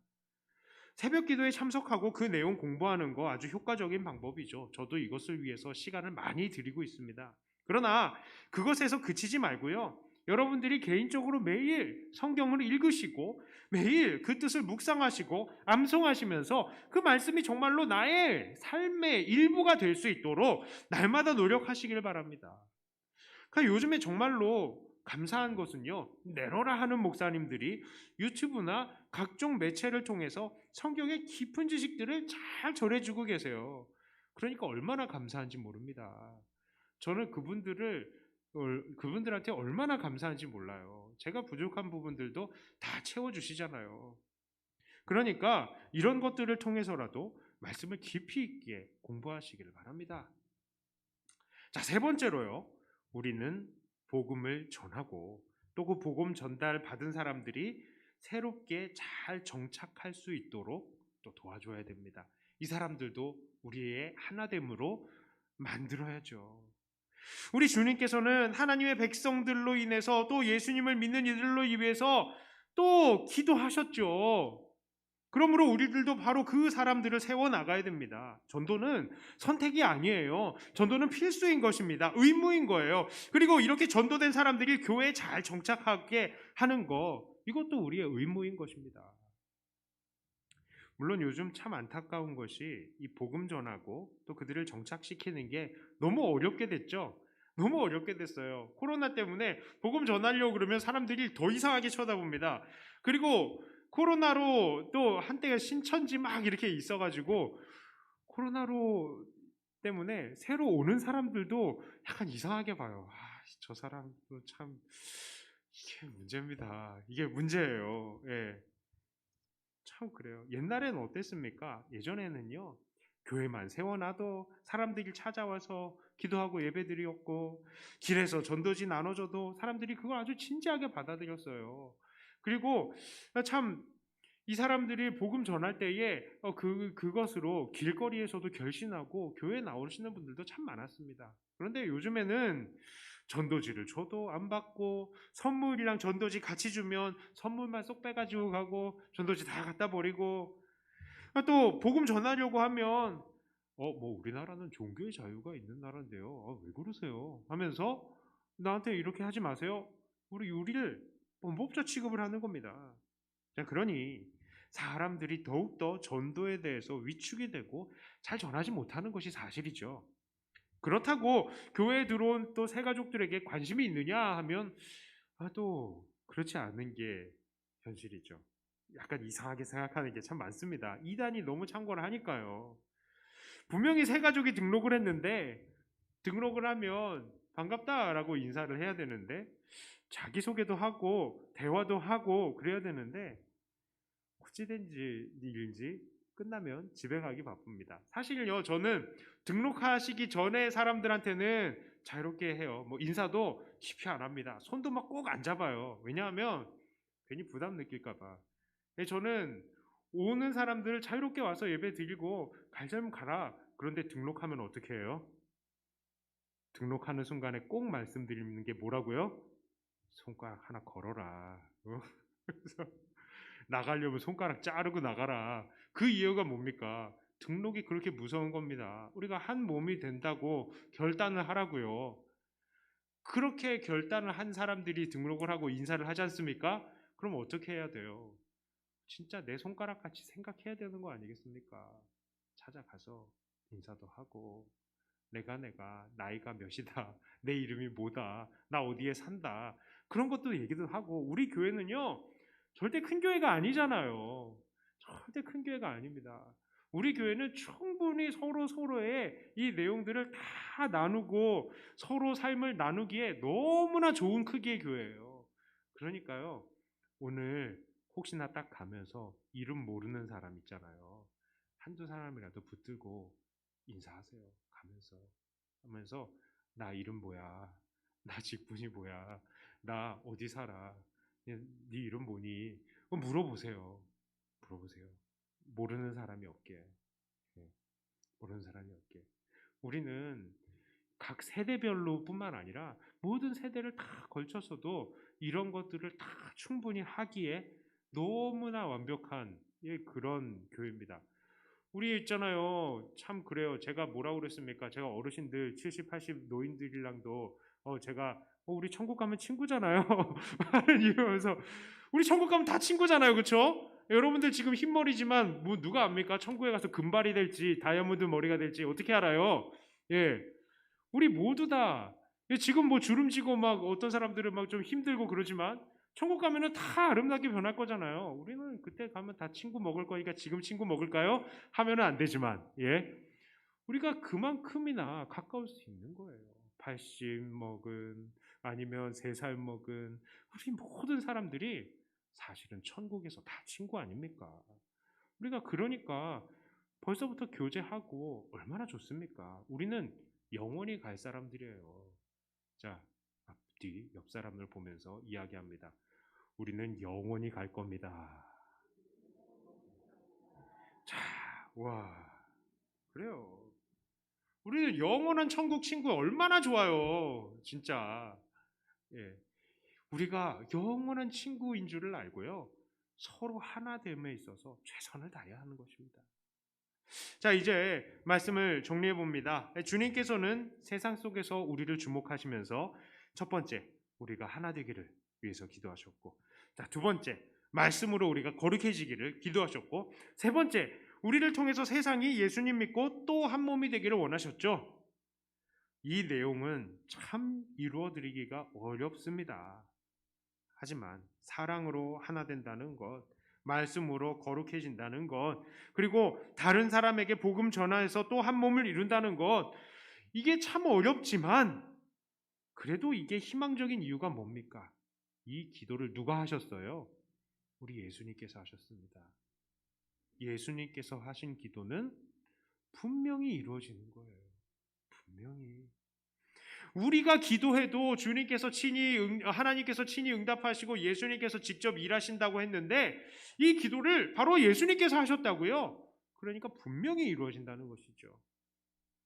새벽 기도에 참석하고 그 내용 공부하는 거 아주 효과적인 방법이죠. 저도 이것을 위해서 시간을 많이 들이고 있습니다. 그러나 그것에서 그치지 말고요. 여러분들이 개인적으로 매일 성경을 읽으시고 매일 그 뜻을 묵상하시고 암송하시면서 그 말씀이 정말로 나의 삶의 일부가 될 수 있도록 날마다 노력하시길 바랍니다. 그러니까 요즘에 정말로 감사한 것은요, 내로라 하는 목사님들이 유튜브나 각종 매체를 통해서 성경의 깊은 지식들을 잘 전해주고 계세요. 그러니까 얼마나 감사한지 모릅니다. 저는 그분들한테 얼마나 감사한지 몰라요. 제가 부족한 부분들도 다 채워주시잖아요. 그러니까 이런 것들을 통해서라도 말씀을 깊이 있게 공부하시기를 바랍니다. 자, 세 번째로요. 우리는 복음을 전하고 또 그 복음 전달 받은 사람들이 새롭게 잘 정착할 수 있도록 또 도와줘야 됩니다. 이 사람들도 우리의 하나됨으로 만들어야죠. 우리 주님께서는 하나님의 백성들로 인해서 또 예수님을 믿는 이들로 인해서 또 기도하셨죠. 그러므로 우리들도 바로 그 사람들을 세워나가야 됩니다. 전도는 선택이 아니에요. 전도는 필수인 것입니다. 의무인 거예요. 그리고 이렇게 전도된 사람들이 교회에 잘 정착하게 하는 거, 이것도 우리의 의무인 것입니다. 물론 요즘 참 안타까운 것이 이 복음 전하고 또 그들을 정착시키는 게 너무 어렵게 됐죠. 너무 어렵게 됐어요. 코로나 때문에 복음 전하려고 그러면 사람들이 더 이상하게 쳐다봅니다. 그리고 코로나로 또 한때가 신천지 막 이렇게 있어가지고 코로나로 때문에 새로 오는 사람들도 약간 이상하게 봐요. 저 사람도 참 이게 문제입니다. 이게 문제예요. 예. 참 그래요. 옛날에는 어땠습니까? 예전에는요. 교회만 세워놔도 사람들이 찾아와서 기도하고 예배드렸고 길에서 전도지 나눠줘도 사람들이 그걸 아주 진지하게 받아들였어요. 그리고 참 이 사람들이 복음 전할 때에 그것으로 길거리에서도 결신하고 교회에 나오시는 분들도 참 많았습니다. 그런데 요즘에는 전도지를 줘도 안 받고, 선물이랑 전도지 같이 주면 선물만 쏙 빼가지고 가고, 전도지 다 갖다 버리고, 또 복음 전하려고 하면 뭐 우리나라는 종교의 자유가 있는 나라인데요. 왜 그러세요? 하면서 나한테 이렇게 하지 마세요. 우리를 범법자 취급을 하는 겁니다. 자, 그러니 사람들이 더욱더 전도에 대해서 위축이 되고 잘 전하지 못하는 것이 사실이죠. 그렇다고 교회에 들어온 또 새 가족들에게 관심이 있느냐 하면 또 그렇지 않은 게 현실이죠. 약간 이상하게 생각하는 게 참 많습니다. 이단이 너무 참고를 하니까요. 분명히 새 가족이 등록을 했는데 등록을 하면 반갑다라고 인사를 해야 되는데 자기소개도 하고 대화도 하고 그래야 되는데 어찌된 일인지 끝나면 집에 가기 바쁩니다. 사실요, 저는 등록하시기 전에 사람들한테는 자유롭게 해요. 뭐 인사도 깊이 안 합니다. 손도 막 꼭 안 잡아요. 왜냐하면 괜히 부담 느낄까봐. 저는 오는 사람들 자유롭게 와서 예배 드리고 갈 사람 가라. 그런데 등록하면 어떻게 해요? 등록하는 순간에 꼭 말씀드리는 게 뭐라고요? 손가락 하나 걸어라. 그래서 나가려면 손가락 자르고 나가라. 그 이유가 뭡니까? 등록이 그렇게 무서운 겁니다. 우리가 한 몸이 된다고 결단을 하라고요. 그렇게 결단을 한 사람들이 등록을 하고 인사를 하지 않습니까? 그럼 어떻게 해야 돼요? 진짜 내 손가락 같이 생각해야 되는 거 아니겠습니까? 찾아가서 인사도 하고 내가 나이가 몇이다, 내 이름이 뭐다, 나 어디에 산다, 그런 것도 얘기도 하고. 우리 교회는요 절대 큰 교회가 아니잖아요. 절대 큰 교회가 아닙니다. 우리 교회는 충분히 서로의 이 내용들을 다 나누고 서로 삶을 나누기에 너무나 좋은 크기의 교회예요. 그러니까요, 오늘 혹시나 딱 가면서 이름 모르는 사람 있잖아요. 한두 사람이라도 붙들고 인사하세요. 가면서 하면서 나 이름 뭐야? 나 직분이 뭐야? 나 어디 살아? 네 이름 뭐니? 물어보세요. 물어보세요. 모르는 사람이 없게. 예, 모르는 사람이 없게. 우리는 각 세대별로 뿐만 아니라 모든 세대를 다 걸쳐서도 이런 것들을 다 충분히 하기에 너무나 완벽한 그런 교회입니다. 우리 있잖아요. 참 그래요. 제가 뭐라고 그랬습니까? 제가 어르신들 70, 80 노인들이랑도 제가 우리 천국 가면 친구잖아요. 이러면서 우리 천국 가면 다 친구잖아요. 그렇죠? 여러분들 지금 흰머리지만 뭐 누가 압니까? 천국에 가서 금발이 될지 다이아몬드 머리가 될지 어떻게 알아요? 예. 우리 모두 다 지금 뭐 주름지고 막 어떤 사람들은 막 좀 힘들고 그러지만 천국 가면은 다 아름답게 변할 거잖아요. 우리는 그때 가면 다 친구 먹을 거니까 지금 친구 먹을까요? 하면은 안 되지만, 우리가 그만큼이나 가까울 수 있는 거예요. 80 먹은 아니면 3살 먹은 우리 모든 사람들이 사실은 천국에서 다 친구 아닙니까? 우리가 그러니까 벌써부터 교제하고 얼마나 좋습니까? 우리는 영원히 갈 사람들이에요. 자, 앞뒤 옆 사람을 보면서 이야기합니다. 우리는 영원히 갈 겁니다. 자, 와, 그래요. 우리는 영원한 천국 친구 얼마나 좋아요. 진짜. 예. 우리가 영원한 친구인 줄을 알고요. 서로 하나됨에 있어서 최선을 다해야 하는 것입니다. 자, 이제 말씀을 정리해 봅니다. 주님께서는 세상 속에서 우리를 주목하시면서 첫 번째, 우리가 하나 되기를 위해서 기도하셨고, 자, 두 번째, 말씀으로 우리가 거룩해지기를 기도하셨고, 세 번째, 우리를 통해서 세상이 예수님 믿고 또 한 몸이 되기를 원하셨죠. 이 내용은 참 이루어드리기가 어렵습니다. 하지만 사랑으로 하나 된다는 것, 말씀으로 거룩해진다는 것, 그리고 다른 사람에게 복음 전하여서 또 한 몸을 이룬다는 것, 이게 참 어렵지만 그래도 이게 희망적인 이유가 뭡니까? 이 기도를 누가 하셨어요? 우리 예수님께서 하셨습니다. 예수님께서 하신 기도는 분명히 이루어지는 거예요. 분명히. 우리가 기도해도 주님께서 하나님께서 친히 응답하시고 예수님께서 직접 일하신다고 했는데 이 기도를 바로 예수님께서 하셨다고요. 그러니까 분명히 이루어진다는 것이죠.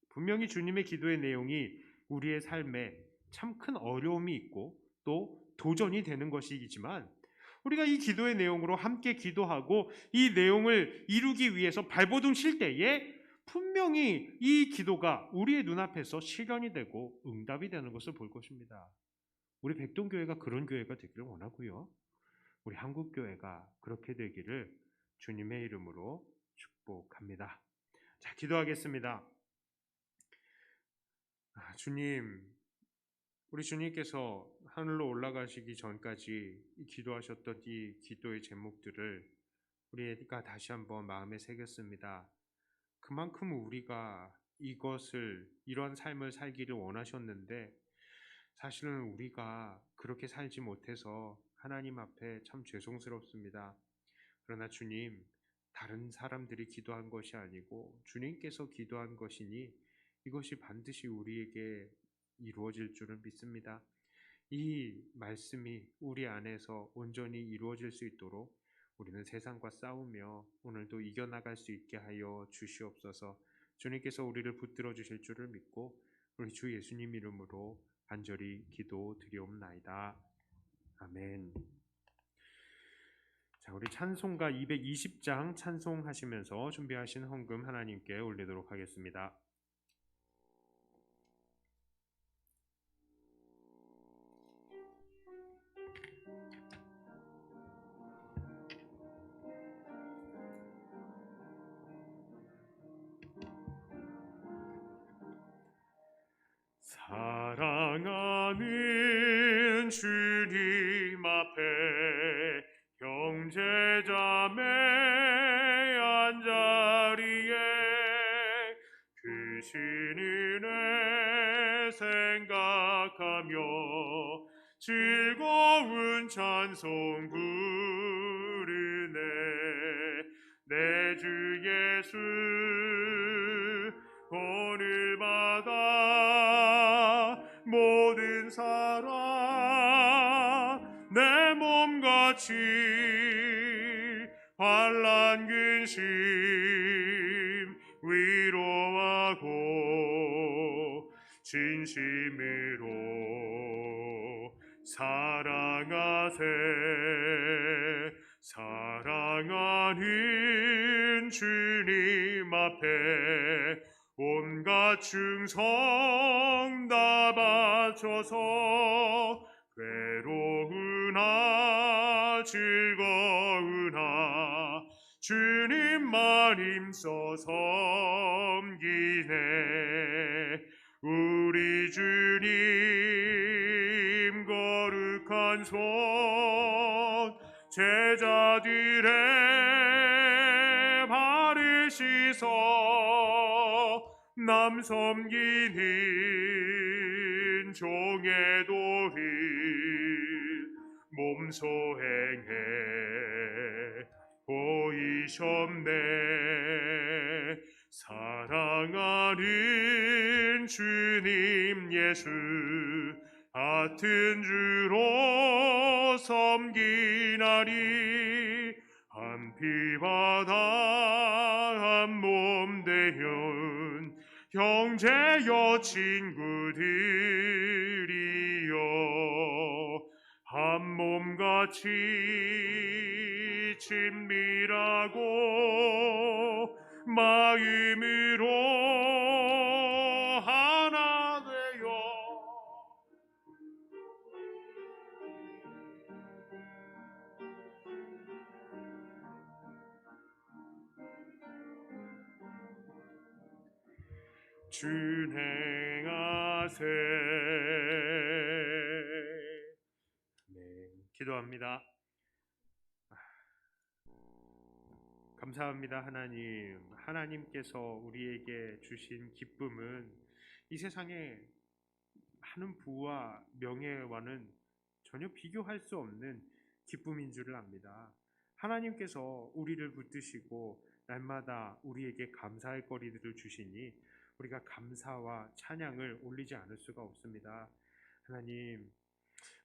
분명히 주님의 기도의 내용이 우리의 삶에 참 큰 어려움이 있고 또 도전이 되는 것이지만 우리가 이 기도의 내용으로 함께 기도하고 이 내용을 이루기 위해서 발버둥 칠 때에 분명히 이 기도가 우리의 눈앞에서 실현이 되고 응답이 되는 것을 볼 것입니다. 우리 백동교회가 그런 교회가 되기를 원하고요. 우리 한국교회가 그렇게 되기를 주님의 이름으로 축복합니다. 자, 기도하겠습니다. 주님, 우리 주님께서 하늘로 올라가시기 전까지 기도하셨던 이 기도의 제목들을 우리가 다시 한번 마음에 새겼습니다. 그만큼 우리가 이런 삶을 살기를 원하셨는데 사실은 우리가 그렇게 살지 못해서 하나님 앞에 참 죄송스럽습니다. 그러나 주님, 다른 사람들이 기도한 것이 아니고 주님께서 기도한 것이니 이것이 반드시 우리에게 이루어질 줄은 믿습니다. 이 말씀이 우리 안에서 온전히 이루어질 수 있도록 우리는 세상과 싸우며 오늘도 이겨나갈 수 있게 하여 주시옵소서. 주님께서 우리를 붙들어 주실 줄을 믿고 우리 주 예수님 이름으로 간절히 기도드리옵나이다. 아멘. 자, 우리 찬송가 220장 찬송하시면서 준비하신 헌금 하나님께 올리도록 하겠습니다. 사랑하는 주님 앞에 형제자매 한자리에 그 신은혜 생각하며 즐거운 찬송 부르네. 내 주 예수 오늘 받아 모든 사랑 내 몸같이 환난 근심 위로하고 진심으로 사랑하세. 사랑하는 주님 앞에 온갖 충성 다 바쳐서 괴로우나 즐거우나 주님만 힘써 섬기네. 우리 주님 거룩한 손 제자들의 발을 씻어 남 섬기는 종의 도를 몸소 행해 보이셨네. 사랑하는 주님 예수 같은 주로 섬기나리. 한 피바다 한 몸 되현 형제여 친구들이여 한 몸같이 친밀하고 마음으로 하나 되어 준행하세. 네, 기도합니다. 감사합니다. 하나님께서 우리에게 주신 기쁨은 이 세상의 많은 부와 명예와는 전혀 비교할 수 없는 기쁨인 줄을 압니다. 하나님께서 우리를 붙드시고 날마다 우리에게 감사할 거리들을 주시니 우리가 감사와 찬양을 올리지 않을 수가 없습니다.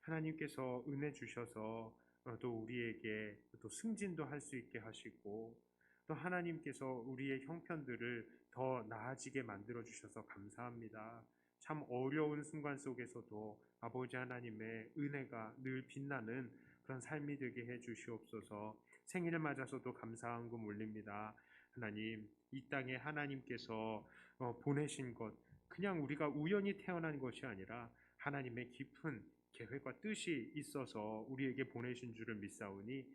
하나님께서 은혜 주셔서 또 우리에게 또 승진도 할 수 있게 하시고, 또 하나님께서 우리의 형편들을 더 나아지게 만들어 주셔서 감사합니다. 참 어려운 순간 속에서도 아버지 하나님의 은혜가 늘 빛나는 그런 삶이 되게 해 주시옵소서. 생일을 맞아서도 감사한 금 올립니다. 하나님, 이 땅에 하나님께서 보내신 것, 그냥 우리가 우연히 태어난 것이 아니라 하나님의 깊은 계획과 뜻이 있어서 우리에게 보내신 줄을 믿사오니,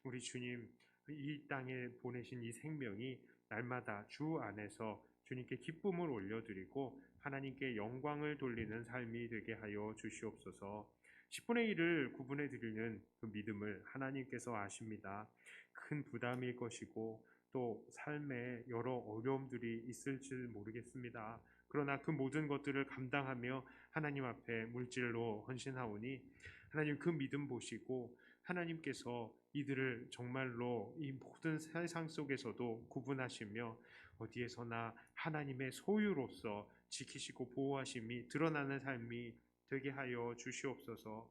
우리 주님, 이 땅에 보내신 이 생명이 날마다 주 안에서 주님께 기쁨을 올려드리고 하나님께 영광을 돌리는 삶이 되게 하여 주시옵소서. 10분의 1을 구분해 드리는 그 믿음을 하나님께서 아십니다. 큰 부담일 것이고 또 삶에 여러 어려움들이 있을지 모르겠습니다. 그러나 그 모든 것들을 감당하며 하나님 앞에 물질로 헌신하오니, 하나님 그 믿음 보시고 하나님께서 이들을 정말로 이 모든 세상 속에서도 구분하시며 어디에서나 하나님의 소유로서 지키시고 보호하심이 드러나는 삶이 되게 하여 주시옵소서.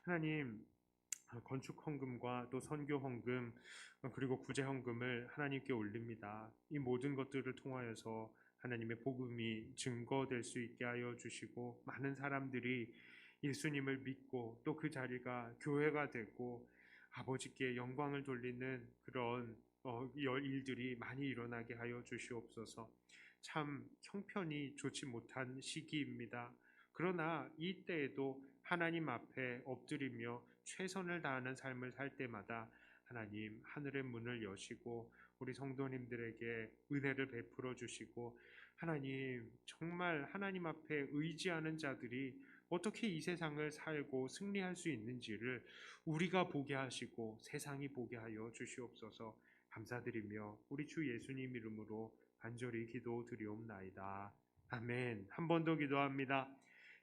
하나님, 건축 헌금과 또 선교 헌금 그리고 구제 헌금을 하나님께 올립니다. 이 모든 것들을 통하여서 하나님의 복음이 증거될 수 있게 하여 주시고, 많은 사람들이 예수님을 믿고 또 그 자리가 교회가 되고 아버지께 영광을 돌리는 그런 일들이 많이 일어나게 하여 주시옵소서. 참 형편이 좋지 못한 시기입니다. 그러나 이때에도 하나님 앞에 엎드리며 최선을 다하는 삶을 살 때마다 하나님 하늘의 문을 여시고 우리 성도님들에게 은혜를 베풀어 주시고, 하나님 정말 하나님 앞에 의지하는 자들이 어떻게 이 세상을 살고 승리할 수 있는지를 우리가 보게 하시고 세상이 보게 하여 주시옵소서. 감사드리며 우리 주 예수님 이름으로 간절히 기도드리옵나이다. 아멘. 한 번 더 기도합니다.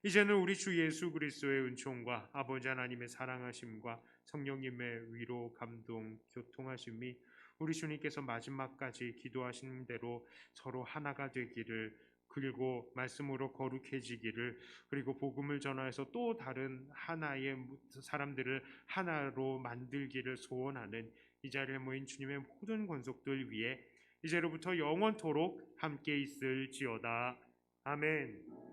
이제는 우리 주 예수 그리스도의 은총과 아버지 하나님의 사랑하심과 성령님의 위로 감동 교통하심이 우리 주님께서 마지막까지 기도하신 대로 서로 하나가 되기를, 그리고 말씀으로 거룩해지기를, 그리고 복음을 전하여서 또 다른 하나의 사람들을 하나로 만들기를 소원하는 이 자리에 모인 주님의 모든 권속들 위에 이제로부터 영원토록 함께 있을지어다. 아멘.